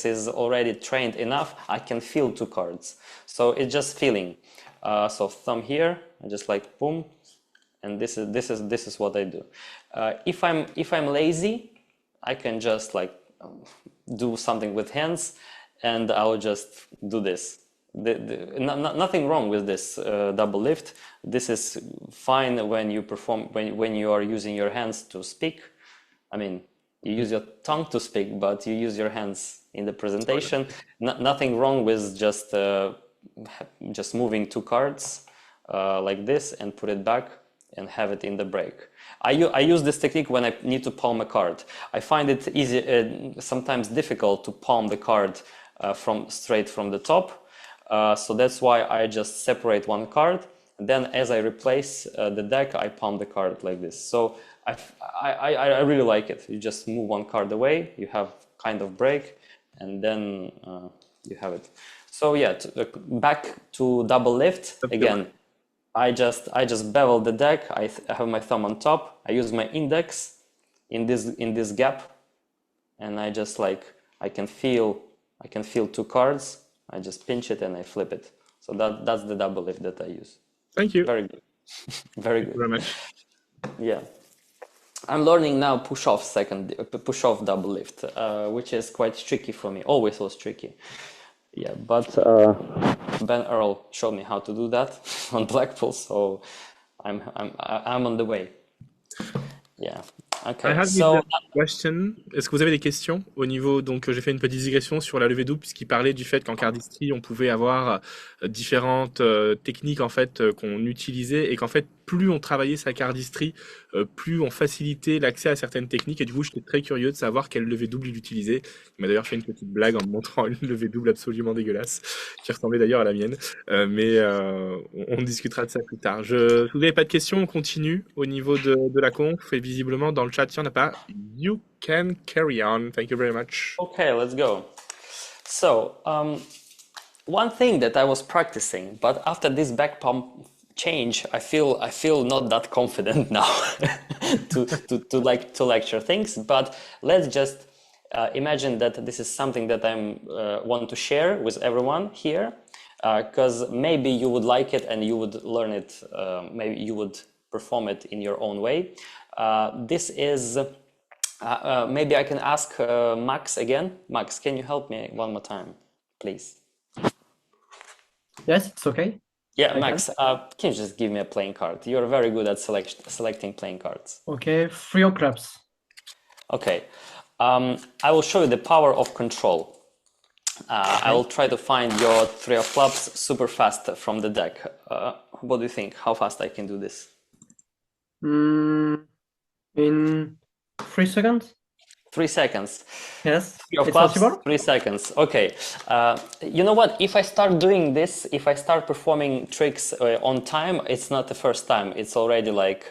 is already trained enough. I can feel two cards, so it's just feeling. So thumb here, I just like boom. And this is what I do. If I'm lazy, I can just like do something with hands, and I'll just do this. Nothing wrong with this double lift. This is fine when you perform when you are using your hands to speak. I mean, you use your tongue to speak, but you use your hands in the presentation. Nothing wrong with just moving two cards like this and put it back and have it in the break. I use this technique when I need to palm a card. I find it easy, sometimes difficult to palm the card straight from the top. So that's why I just separate one card. And then as I replace the deck, I palm the card like this. So I really like it. You just move one card away, you have kind of break, and then you have it. So yeah, back to double lift again. I just bevel the deck. I have my thumb on top. I use my index in this gap, and I just like I can feel two cards. I just pinch it and I flip it. So that's the double lift that I use. Thank you. Very good. Very Thank good. you very much. Yeah. I'm learning now push off double lift, which is quite tricky for me. Always was tricky. Yeah, but Ben Earl showed me how to do that on Blackpool, so I'm on the way. Yeah. Okay. I have So a question. Est-ce que vous avez des questions au niveau, donc j'ai fait une petite digression sur la levée double puisqu'il parlait du fait qu'en cardistry on pouvait avoir différentes techniques en fait qu'on utilisait et qu'en fait plus on travaillait sa cardistry, plus on facilitait l'accès à certaines techniques et du coup j'étais très curieux de savoir quelle levée double il utilisait. Il m'a d'ailleurs fait une petite blague en me montrant une levée double absolument dégueulasse qui ressemblait d'ailleurs à la mienne. Mais on discutera de ça plus tard. Si vous n'avez pas de questions, on continue au niveau de la conf et visiblement dans le chat, il n'y en a pas. You can carry on. Thank you very much. okay, let's go. So one thing that I was practicing, but after this back pump change, I feel not that confident now to lecture things. But let's just imagine that this is something that I want to share with everyone here, because maybe you would like it and you would learn it. Maybe you would perform it in your own way. This is maybe I can ask Max again. Max, can you help me one more time, please? Yes, it's okay. Yeah, Max, can you just give me a playing card? You're very good at selecting playing cards. Okay, 3 of clubs. Okay, I will show you the power of control. I will try to find your 3 of clubs super fast from the deck. What do you think? How fast I can do this? In 3 seconds? 3 seconds. Yes, Three of it's clubs, possible. 3 seconds. Okay. You know what? If I start doing this, if I start performing tricks on time, it's not the first time. It's already like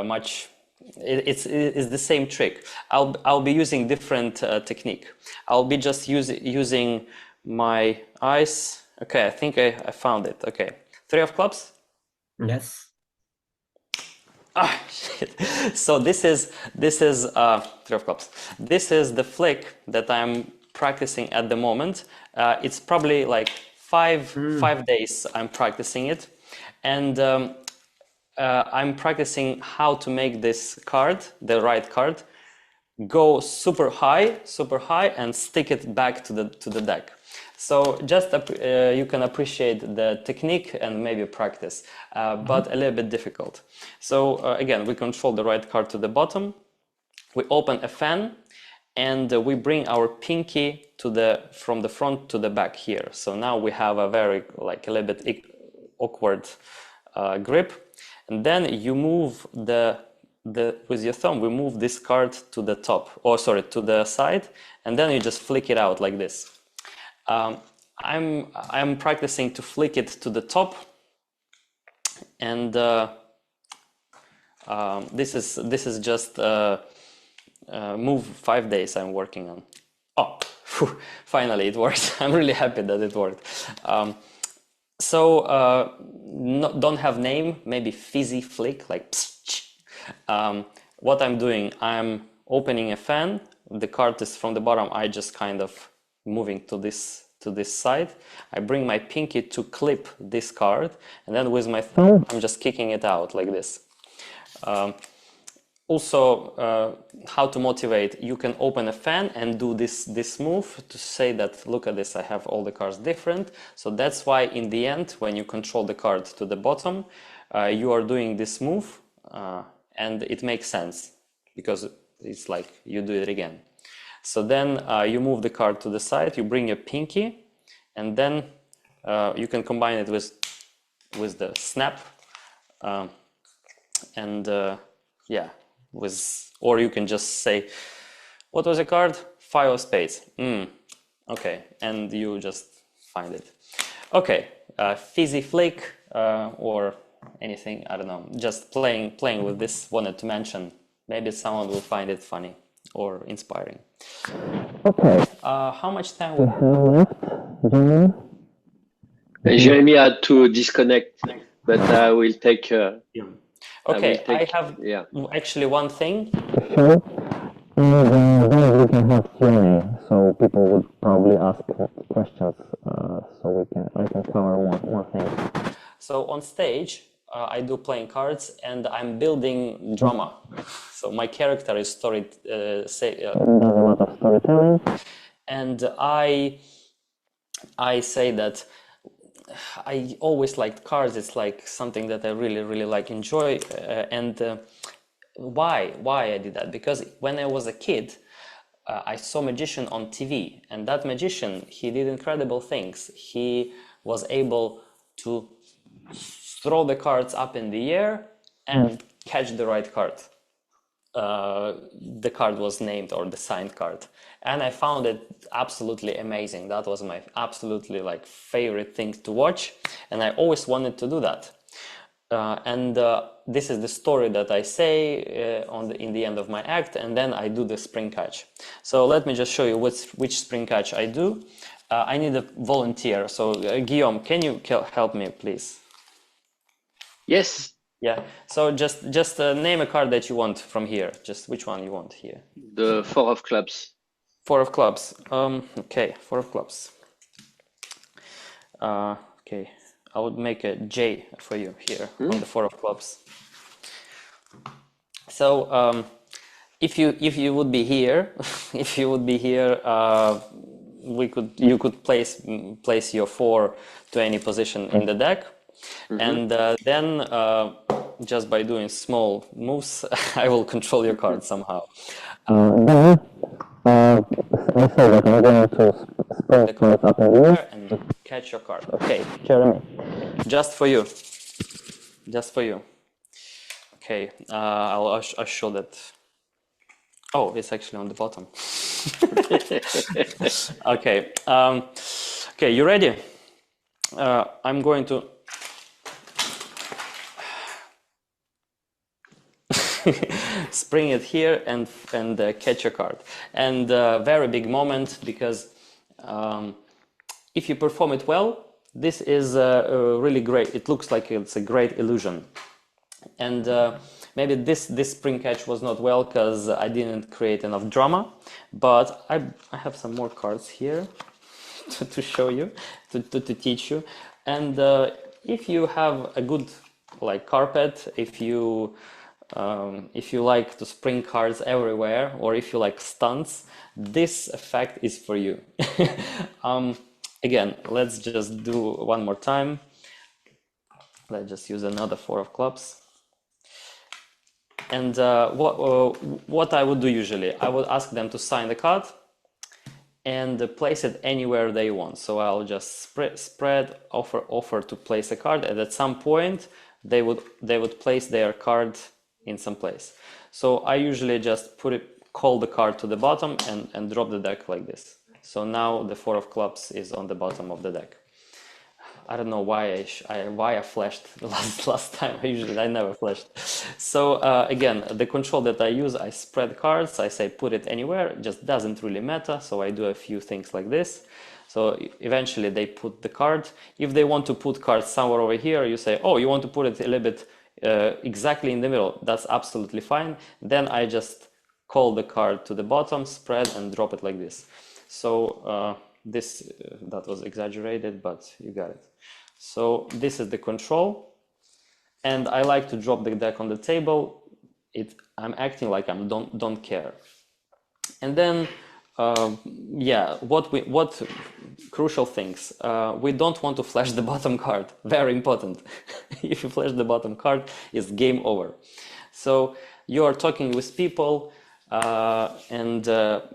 much. It's the same trick. I'll be using different technique. I'll be just using my eyes. Okay, I think I found it. Okay, 3 of clubs. Yes. Ah, shit. So this is 3 of clubs. This is the flick that I'm practicing at the moment. It's probably like five days I'm practicing it, and I'm practicing how to make this card, the right card, go super high, and stick it back to the deck. So just you can appreciate the technique and maybe practice, but a little bit difficult. So again, we control the right card to the bottom. We open a fan, and we bring our pinky from the front to the back here. So now we have a very a little bit awkward grip, and then you move with your thumb. We move this card to the top, to the side, and then you just flick it out like this. I'm practicing to flick it to the top and this is just move 5 days I'm working on. Oh, phew, finally it worked. I'm really happy that it worked. Don't have name, maybe fizzy flick, like what I'm doing, I'm opening a fan, the card is from the bottom, I just kind of moving to this side. I bring my pinky to clip this card, and then with my thumb I'm just kicking it out like this. Also, how to motivate, you can open a fan and do this move to say that, look at this, I have all the cards different. So that's why in the end, when you control the card to the bottom, you are doing this move, and it makes sense because it's like you do it again. So then you move the card to the side, you bring your pinky, and then you can combine it with the snap, yeah. Or you can just say, what was the card? 5 of spades. Okay, and you just find it. Okay, fizzy flick or anything, I don't know. Just playing with this, wanted to mention. Maybe someone will find it funny or inspiring. Okay, how much time we have left, Jeremy? Jeremy had to disconnect, but I will take. Okay, I have actually one thing to show. Then we can have Q&A, so people would probably ask questions, so I can cover more things. So on stage, I do playing cards, and I'm building drama. So my character is does a lot of storytelling, and I say that I always liked cards. It's like something that I really like enjoy. Why I did that? Because when I was a kid, I saw magician on TV, and that magician, he did incredible things. He was able to throw the cards up in the air and catch the right card. The card was named, or the signed card, and I found it absolutely amazing. That was my absolutely favorite thing to watch, and I always wanted to do that. This is the story that I say in the end of my act, and then I do the spring catch. So let me just show you which spring catch I do. I need a volunteer. So Guillaume, can you help me, please? Yes. Yeah. So just name a card that you want from here. Just which one you want here. The 4 of clubs. 4 of clubs. Okay, 4 of clubs. Okay. I would make a J for you here on the 4 of clubs. So if you would be here, you could place your 4 to any position in the deck, and then just by doing small moves, I will control your card somehow. Then I say that I'm going to spring the card up in the air and catch your card. Okay, Jeremy, just for you. Okay, I'll show that. Oh, it's actually on the bottom. Okay. Okay, you ready? I'm going to spring it here and catch a card. And very big moment, because if you perform it well, this is really great. It looks like it's a great illusion. And maybe this spring catch was not well because I didn't create enough drama, but I have some more cards here to show you, to teach you. And if you have a good carpet, if you like to spring cards everywhere, or if you like stunts, this effect is for you. Again, let's just do one more time. Let's just use another 4 of clubs. And what I would do usually, I would ask them to sign the card and place it anywhere they want. So I'll just spread, offer to place a card, and at some point they would place their card in some place. So I usually just call the card to the bottom and drop the deck like this. So now the 4 of clubs is on the bottom of the deck. I don't know why I flashed the last time. I never flashed. So again, the control that I use, I spread cards. I say put it anywhere. It just doesn't really matter. So I do a few things like this. So eventually they put the card. If they want to put cards somewhere over here, you say, oh, you want to put it a little bit exactly in the middle. That's absolutely fine. Then I just call the card to the bottom, spread, and drop it like this. So that was exaggerated, but you got it. So this is the control, and I like to drop the deck on the table. I'm acting like I don't care. And then yeah, what crucial things, we don't want to flash the bottom card. Very important. If you flash the bottom card, it's game over. So you are talking with people and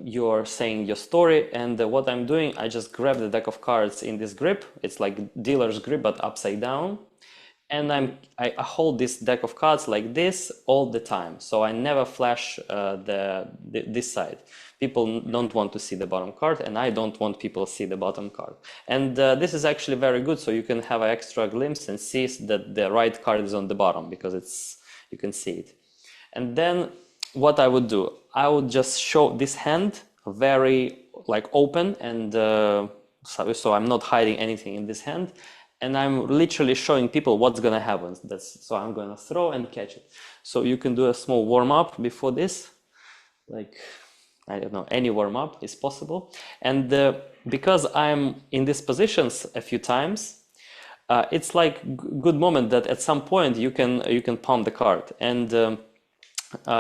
you're saying your story, and what I'm doing, I just grab the deck of cards in this grip. It's like dealer's grip but upside down, and I hold this deck of cards like this all the time. So I never flash this side. People don't want to see the bottom card, and I don't want people to see the bottom card. And this is actually very good, so you can have an extra glimpse and see that the right card is on the bottom, because you can see it. And then what I would do, I would just show this hand very like open, and so I'm not hiding anything in this hand, and I'm literally showing people what's gonna happen. So I'm gonna throw and catch it. So you can do a small warm up before this, like, I don't know, any warm up is possible. And because I'm in these positions a few times, it's like good moment that at some point you can palm the card, and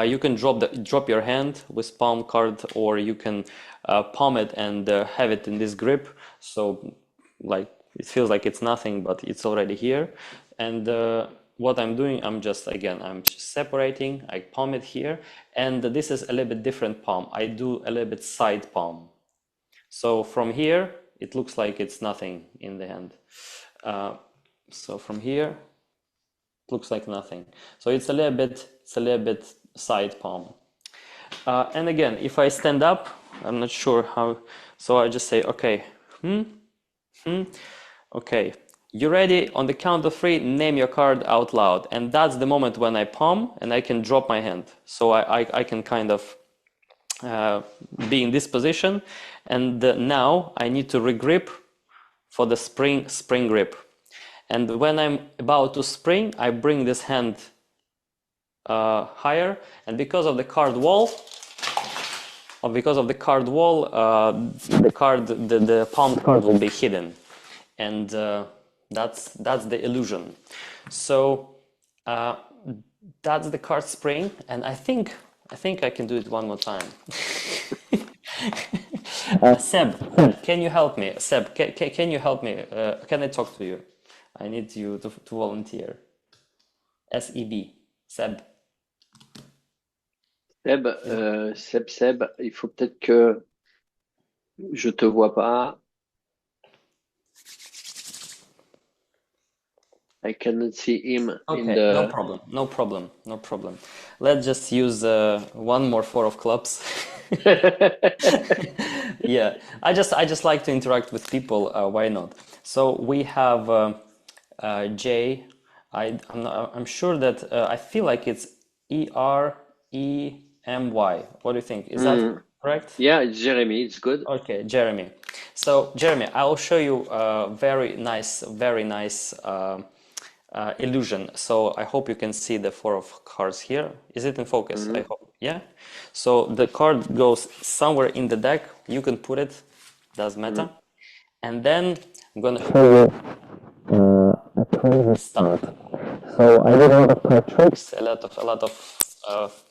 you can drop your hand with palm card, or you can palm it and have it in this grip. So like it feels like it's nothing, but it's already here. And what I'm doing, I'm just separating. I palm it here, and this is a little bit different palm. I do a little bit side palm. So from here, it looks like it's nothing in the hand. So from here, it looks like nothing. So it's a little bit side palm. And again, if I stand up, I'm not sure how. So I just say, okay, okay. You ready? On the count of 3, name your card out loud. And that's the moment when I palm and I can drop my hand. So I can kind of be in this position. And now I need to regrip for the spring grip. And when I'm about to spring, I bring this hand higher. And because of the card wall, the palm card will be hidden. And that's the illusion. So that's the card spring, and I think I can do it one more time. Seb, can you help me? Seb, can you help me? Can I talk to you? I need you to volunteer. SEB, Seb. Seb, il faut peut-être que je te vois pas. I cannot see him in Okay, the... no problem. Let's just use one more 4 of clubs. Yeah, I just like to interact with people. Why not? So we have J. I'm sure that I feel like it's EREMY. What do you think? Is that correct? Yeah, it's Jeremy. It's good. Okay, Jeremy. So Jeremy, I will show you a very nice illusion. So I hope you can see the 4 of cards here. Is it in focus? I hope. Yeah. So the card goes somewhere in the deck. You can put it. Doesn't matter. And then I'm gonna show you a crazy stunt. So I did a lot of card tricks, a lot of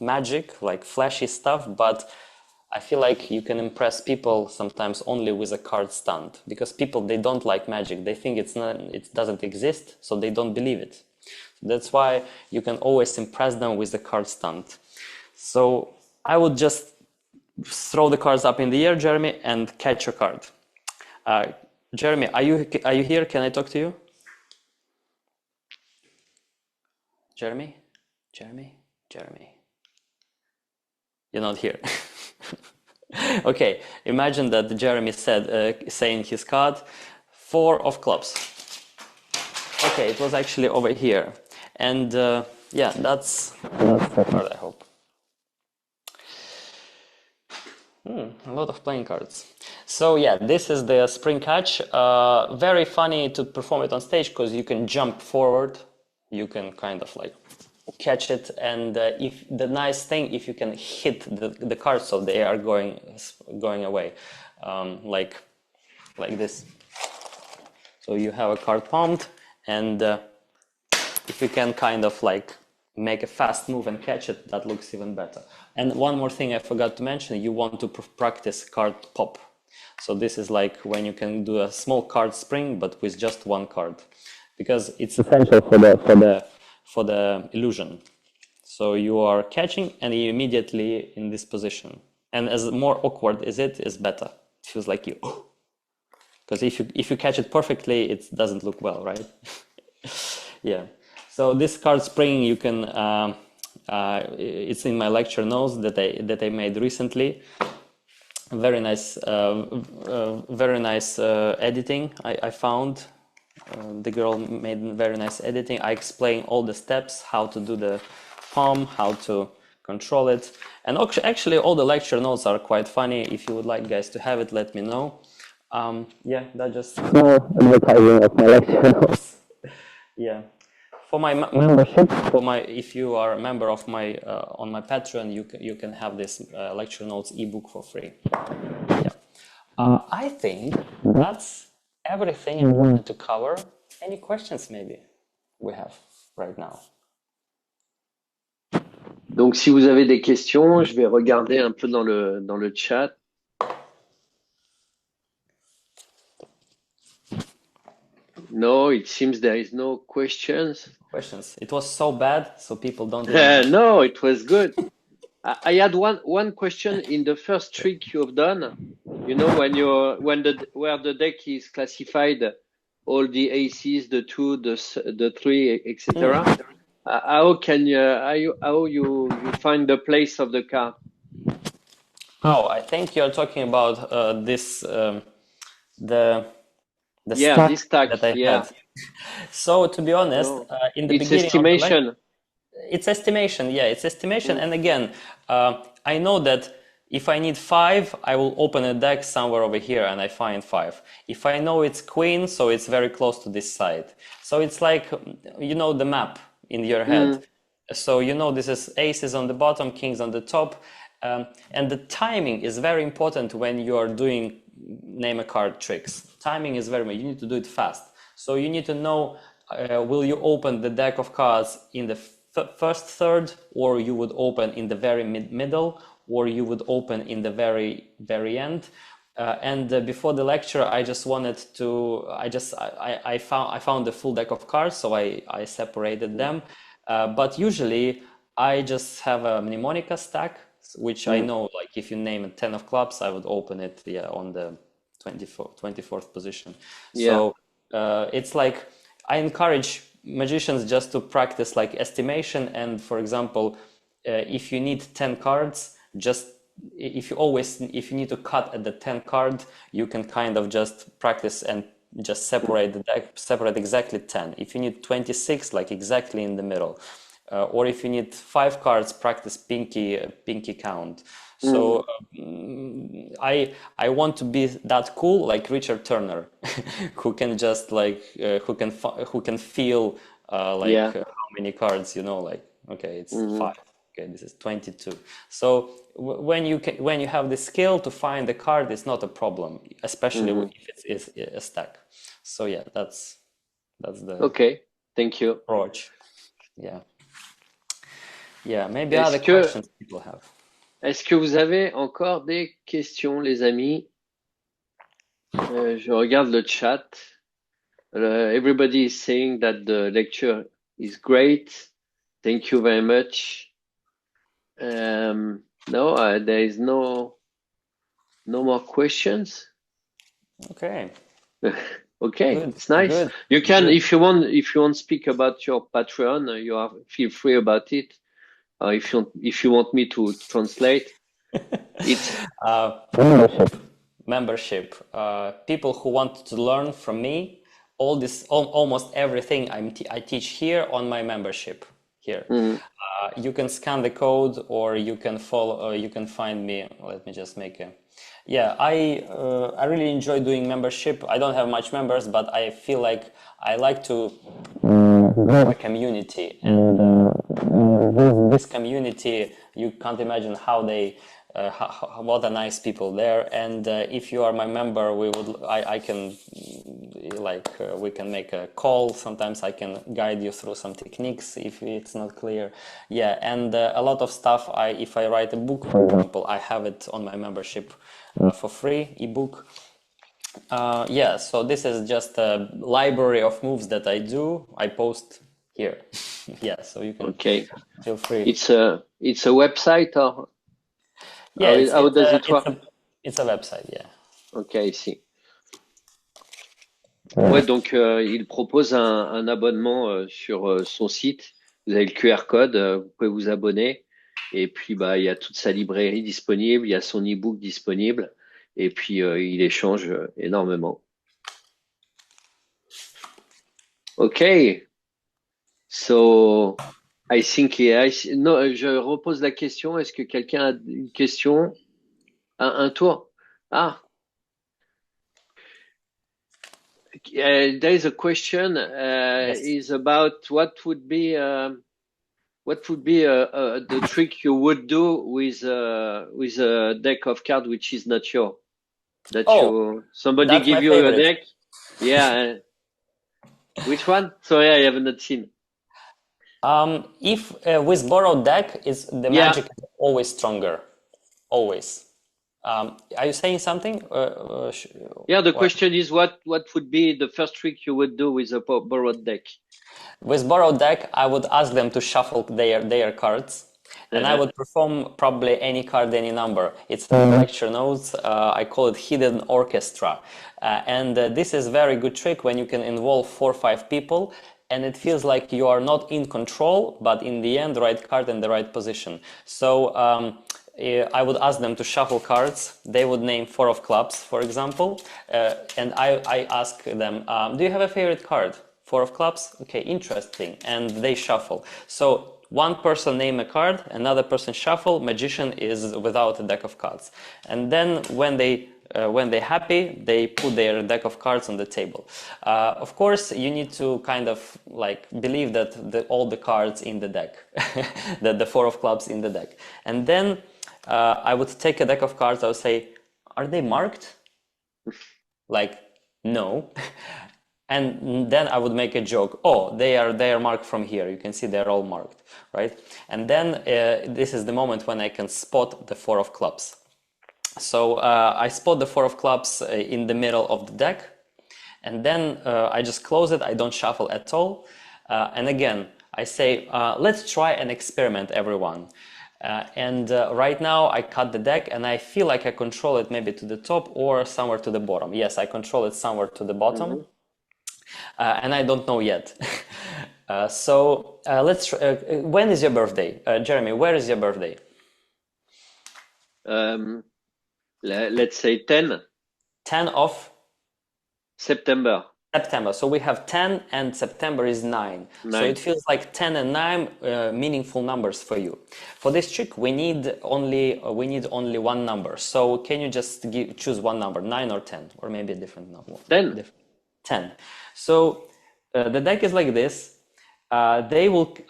magic, like flashy stuff, but I feel like you can impress people sometimes only with a card stunt, because people, they don't like magic. They think it doesn't exist, so they don't believe it. That's why you can always impress them with the card stunt. So I would just throw the cards up in the air, Jeremy, and catch your card. Jeremy, are you here? Can I talk to you? Jeremy? You're not here. Okay, imagine that Jeremy saying his card, 4 of clubs. Okay, it was actually over here. And yeah, that's the card, I hope. A lot of playing cards. So yeah, this is the spring catch. Very funny to perform it on stage because you can jump forward. You can kind of like catch it, and if the nice thing, if you can hit the cards so they are going away, like this. So you have a card palmed, and if you can kind of like make a fast move and catch it, that looks even better. And one more thing I forgot to mention, you want to practice card pop. So this is like when you can do a small card spring, but with just one card, because it's essential for the illusion. So you are catching and you immediately in this position. And as more awkward as it is, better. It feels like you, because if you catch it perfectly, it doesn't look well, right? Yeah. So this card spring, you can. It's in my lecture notes that I made recently. Very nice, editing. I found. The girl made very nice editing. I explain all the steps, how to do the palm, how to control it, and actually all the lecture notes are quite funny. If you would like guys to have it, let me know. Yeah, that just small advertising of my lecture notes. Yeah. For my membership, if you are a member of my on my Patreon, you can have this lecture notes ebook for free. Yeah, I think that's everything I wanted to cover. Any questions maybe we have right now? Donc, si vous avez des questions, je vais regarder un peu dans le chat. No, it seems there is no questions. Questions. It was so bad, so people don't even... No, it was good. I had one question in the first trick you have done. You know, where the deck is classified, all the aces, the 2, the 3, etc. How you find the place of the card? Oh, I think you're talking about this the this stack that I had. So to be honest, in the beginning estimation. Of it's estimation. Yeah, it's estimation. And again, I know that if I need 5, I will open a deck somewhere over here and I find 5. If I know it's queen, so it's very close to this side. So it's like, you know, the map in your head. So you know this is aces on the bottom, kings on the top. And the timing is very important when you are doing name a card tricks. Timing is very much, you need to do it fast. So you need to know, will you open the deck of cards in the first third, or you would open in the very middle, or you would open in the very end. And before the lecture, I just wanted to, I found the full deck of cards, so I separated them. But usually I just have a mnemonica stack, which I know, like if you name a 10 of clubs, I would open it on the 24th position. So it's like, I encourage magicians just to practice like estimation. And for example, if you need 10 cards, just if you need to cut at the 10 card, you can kind of just practice and just separate the deck, separate exactly 10. If you need 26, like exactly in the middle. Or if you need 5 cards, practice pinky count. So I want to be that cool, like Richard Turner, who can just like who can feel how many cards, you know, like okay, it's 5. Okay, this is 22. So when you have the skill to find the card, it's not a problem, especially if it's a stack. So yeah, that's the Thank you. approach. Yeah, maybe other questions people have. Est-ce que vous avez encore des questions, les amis? Je regarde le chat. Everybody is saying that the lecture is great. Thank you very much. No, there is no more questions. Okay. Okay, Good, it's nice. good, You can, good. if you want to speak about your Patreon, feel free about it. If you want me to translate, it's Membership. People who want to learn from me almost everything I teach here on my membership here. You can scan the code, or you can follow. You can find me. Let me just make a. Yeah, I really enjoy doing membership. I don't have much members, but I feel like I like to grow a community, and this community, you can't imagine how they. What a nice people there, and if you are my member, I can we can make a call. Sometimes I can guide you through some techniques if it's not clear. Yeah, and a lot of stuff. If I write a book, for example, I have it on my membership for free, ebook. Yeah, so this is just a library of moves that I do. I post here. Yeah, so you can Okay. feel free. It's a website, or Yeah, how does it work? it's a website, yeah. Ok, ici. Ouais, donc il propose un abonnement sur son site. Vous avez le QR code, vous pouvez vous abonner. Et puis bah il y a toute sa librairie disponible, il y a son e-book disponible. Et puis il échange énormément. Ok, so I think no, je repose la question. Est-ce que quelqu'un a une question? Un tour? Ah. There is a question Yes. is about what would be the trick you would do with a deck of cards which is not your somebody that's give my you a favorite. deck. Yeah. Which one? Sorry, I have not seen. If with borrowed deck, is the magic is always stronger, always. Are you saying something? Yeah, the question is what would be the first trick you would do with a borrowed deck? With borrowed deck, I would ask them to shuffle their cards, and I would perform probably any card, any number. It's in the lecture notes. I call it hidden orchestra, and this is very good trick when you can involve 4 or 5 people, and it feels like you are not in control, but in the end, the right card in the right position. So I would ask them to shuffle cards. They would name 4 of clubs, for example, and I ask them, do you have a favorite card? 4 of clubs? Okay, interesting. And they shuffle. So one person name a card, another person shuffle. Magician is without a deck of cards. And then when they're happy, they put their deck of cards on the table. Of course, you need to kind of like believe that all the cards in the deck, that the 4 of clubs in the deck. And then I would take a deck of cards. I would say, are they marked? Like, no. And then I would make a joke. Oh, they are marked from here. You can see they're all marked, right? And then this is the moment when I can spot the 4 of clubs. So I spot the 4 of clubs in the middle of the deck, and then I just close it. I don't shuffle at all. And again, I say, let's try an experiment, everyone. And right now I cut the deck, and I feel like I control it maybe to the top or somewhere to the bottom. Yes, I control it somewhere to the bottom. And I don't know yet. So let's. When is your birthday, Jeremy? Where is your birthday? Let's say 10. 10 of September. September. So we have 10, and September is 9. So it feels like 10 and 9 meaningful numbers for you. For this trick, we need only one number. So can you just choose one number, 9 or 10, or maybe a different number? 10. 10. So the deck is like this. I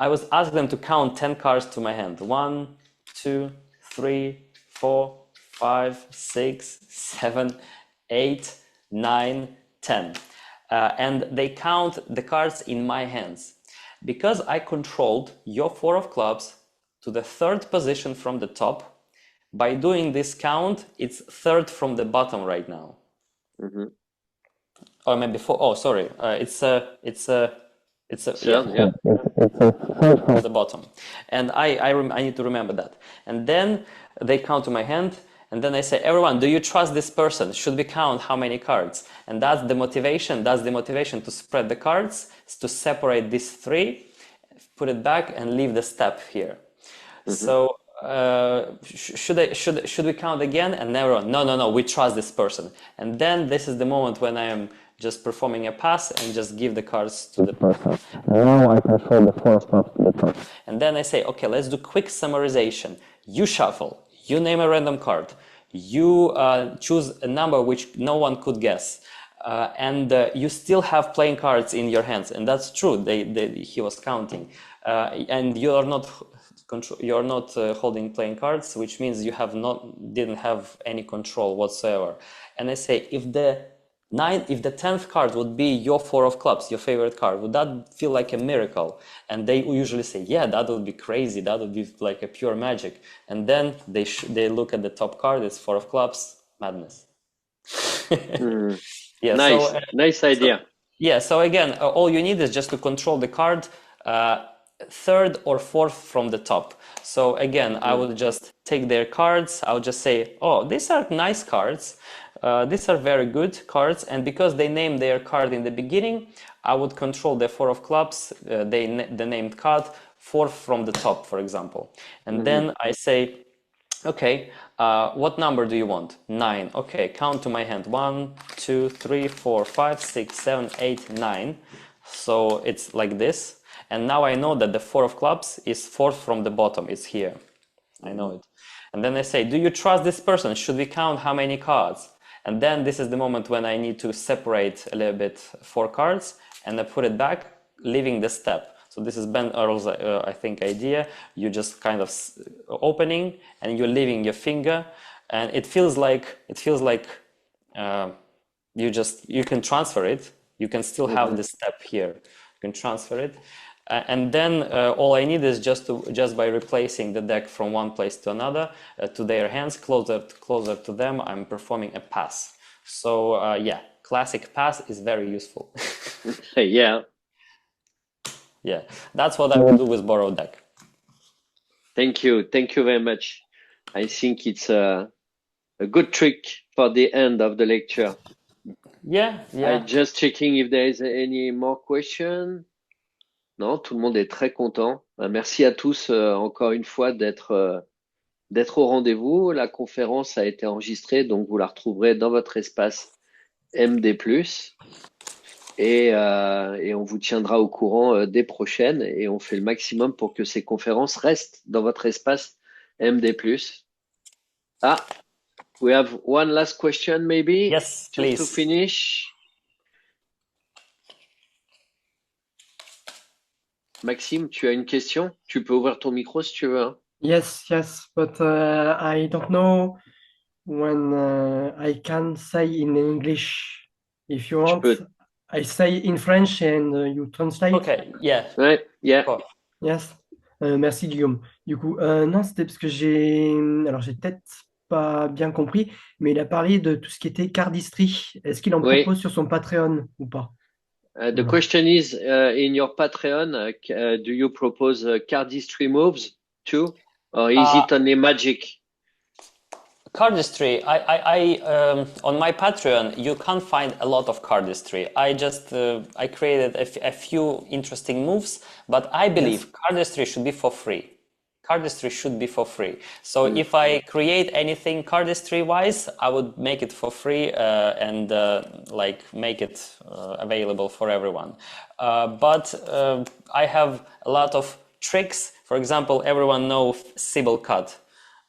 was asked them to count 10 cards to my hand. 1, 2, 3, 4, 5, 6, 7, 8, 9, 10. And they count the cards in my hands. Because I controlled your 4 of clubs to the 3rd position from the top, by doing this count, it's 3rd from the bottom right now. Or maybe 4. Oh, sorry. It's a Yeah. from the bottom, and I need to remember that. And then they count to my hand, and then I say, everyone, do you trust this person? Should we count how many cards? And that's the motivation. That's the motivation to spread the cards, to separate these 3, put it back, and leave the step here. So should we count again? And everyone, no, we trust this person. And then this is the moment when I am just performing a pass and just give the cards to the person. Now I control the 4 of clubs to the top. And then I say, okay, let's do quick summarization. You shuffle, you name a random card, you choose a number which no one could guess. And you still have playing cards in your hands, and that's true. He was counting, and you're not holding playing cards, which means you didn't have any control whatsoever. And I say, if the 10th card would be your 4 of clubs, your favorite card, would that feel like a miracle? And they usually say, yeah, that would be crazy. That would be like a pure magic. And then they look at the top card. It's 4 of clubs, madness. Yeah, nice, nice idea. So again, all you need is just to control the card 3rd or 4th from the top. So again, I would just take their cards. I would just say, oh, these are nice cards. These are very good cards. And because they named their card in the beginning, I would control the 4 of clubs, the named card, 4th from the top, for example. And then I say, okay, what number do you want? 9. Okay, count to my hand. 1, 2, 3, 4, 5, 6, 7, 8, 9. So it's like this. And now I know that the 4 of clubs is 4th from the bottom. It's here. I know it. And then I say, do you trust this person? Should we count how many cards? And then this is the moment when I need to separate a little bit 4 cards, and I put it back, leaving the step. So this is Ben Earl's, I think, idea. You just kind of opening and you're leaving your finger, and it feels like you can transfer it. You can still have this step here. You can transfer it, and then all I need is just by replacing the deck from one place to another to their hands, closer to them. I'm performing a pass. So yeah, classic pass is very useful. Yeah. Yeah, that's what I would do with borrowed deck. Thank you very much. I think it's a good trick for the end of the lecture. Yeah. I'm just checking if there is any more question. Non, tout le monde est très content. Merci à tous encore une fois d'être au rendez-vous. La conférence a été enregistrée, donc vous la retrouverez dans votre espace MD+. Et on vous tiendra au courant des prochaines, et on fait le maximum pour que ces conférences restent dans votre espace MD+. Ah, we have one last question maybe. Yes, just please. to finish. Maxime, tu as une question? Tu peux ouvrir ton micro si tu veux. Hein. Yes, but I don't know when I can say in English. If you want, I say in French and you translate. Okay, yeah. Ouais, yeah. Oh. Yes. Merci Guillaume. Du coup, non, c'était parce que j'ai peut-être pas bien compris, mais il a parlé de tout ce qui était cardistry. Est-ce qu'il en propose sur son Patreon ou pas? The question is, in your Patreon, do you propose cardistry moves too, or is it only magic? Cardistry, I on my Patreon, you can't find a lot of cardistry. I just I created a few interesting moves, but I believe cardistry should be for free. Cardistry should be for free. So if I create anything cardistry wise, I would make it for free and like make it available for everyone. But I have a lot of tricks. For example, everyone knows Sybil cut.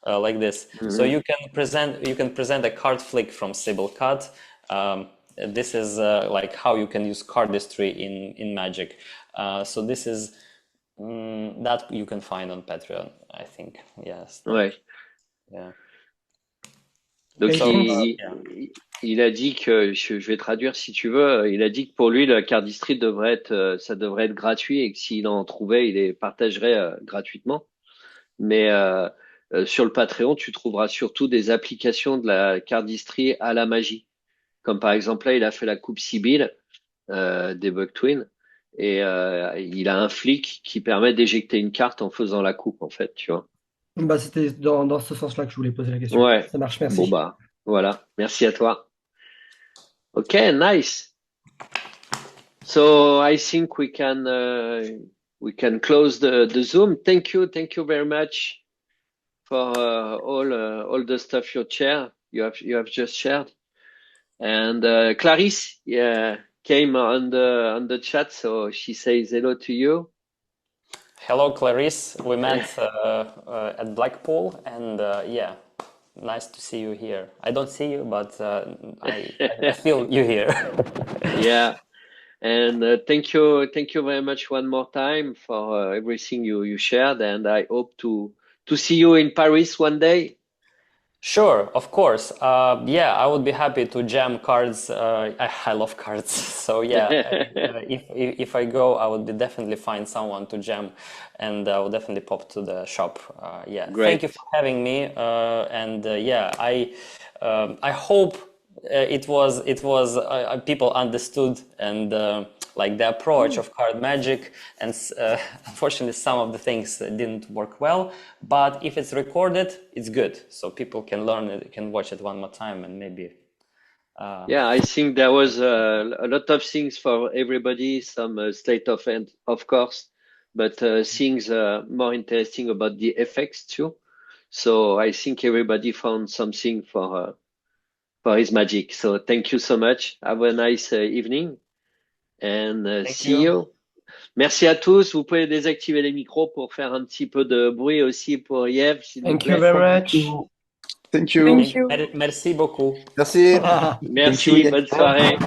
Like this. So you can present a card flick from Sybil cut. This is like how you can use cardistry in Magic. So this is that you can find on Patreon, I think. Yes. Ouais. Yeah. Donc il a dit que je vais traduire si tu veux. Il a dit que pour lui la cardistry ça devrait être gratuit, et que s'il en trouvait, il les partagerait gratuitement. Mais sur le Patreon, tu trouveras surtout des applications de la cardistry à la magie. Comme par exemple, là, il a fait la coupe Sibyl des Bug Twin, et il a un flic qui permet d'éjecter une carte en faisant la coupe, en fait, tu vois. Bah, c'était dans ce sens-là que je voulais poser la question. Ouais. Ça marche, merci. Bon, bah, voilà. Merci à toi. Okay, nice. So I think we can close the Zoom. Thank you very much for all the stuff you have just shared. And Clarisse came on the chat, so she says hello to you. Hello, Clarice. We met at Blackpool, and yeah, nice to see you here. I don't see you, but I feel you here. Yeah, and thank you very much one more time for everything you shared, and I hope to see you in Paris one day. Sure, of course. Yeah, I would be happy to jam cards. I love cards, so yeah. If I go, I would definitely find someone to jam, and I will definitely pop to the shop. Yeah, thank you Great. for having me. And yeah, I hope people understood and like the approach of card magic, and unfortunately some of the things didn't work well, but if it's recorded, it's good, so people can learn it, can watch it one more time, and maybe Yeah, I think there was a lot of things for everybody, some state of end, of course, but things more interesting about the effects too. So I think everybody found something for his magic. So thank you so much. Have a nice evening and thank see you. you. Merci à tous. Vous pouvez désactiver les micros pour faire un petit peu de bruit aussi pour Yves, s'il vous Thank you plaît. very much. Thank you. Thank you. Merci beaucoup. Merci. Thank you. Merci, bonne soirée.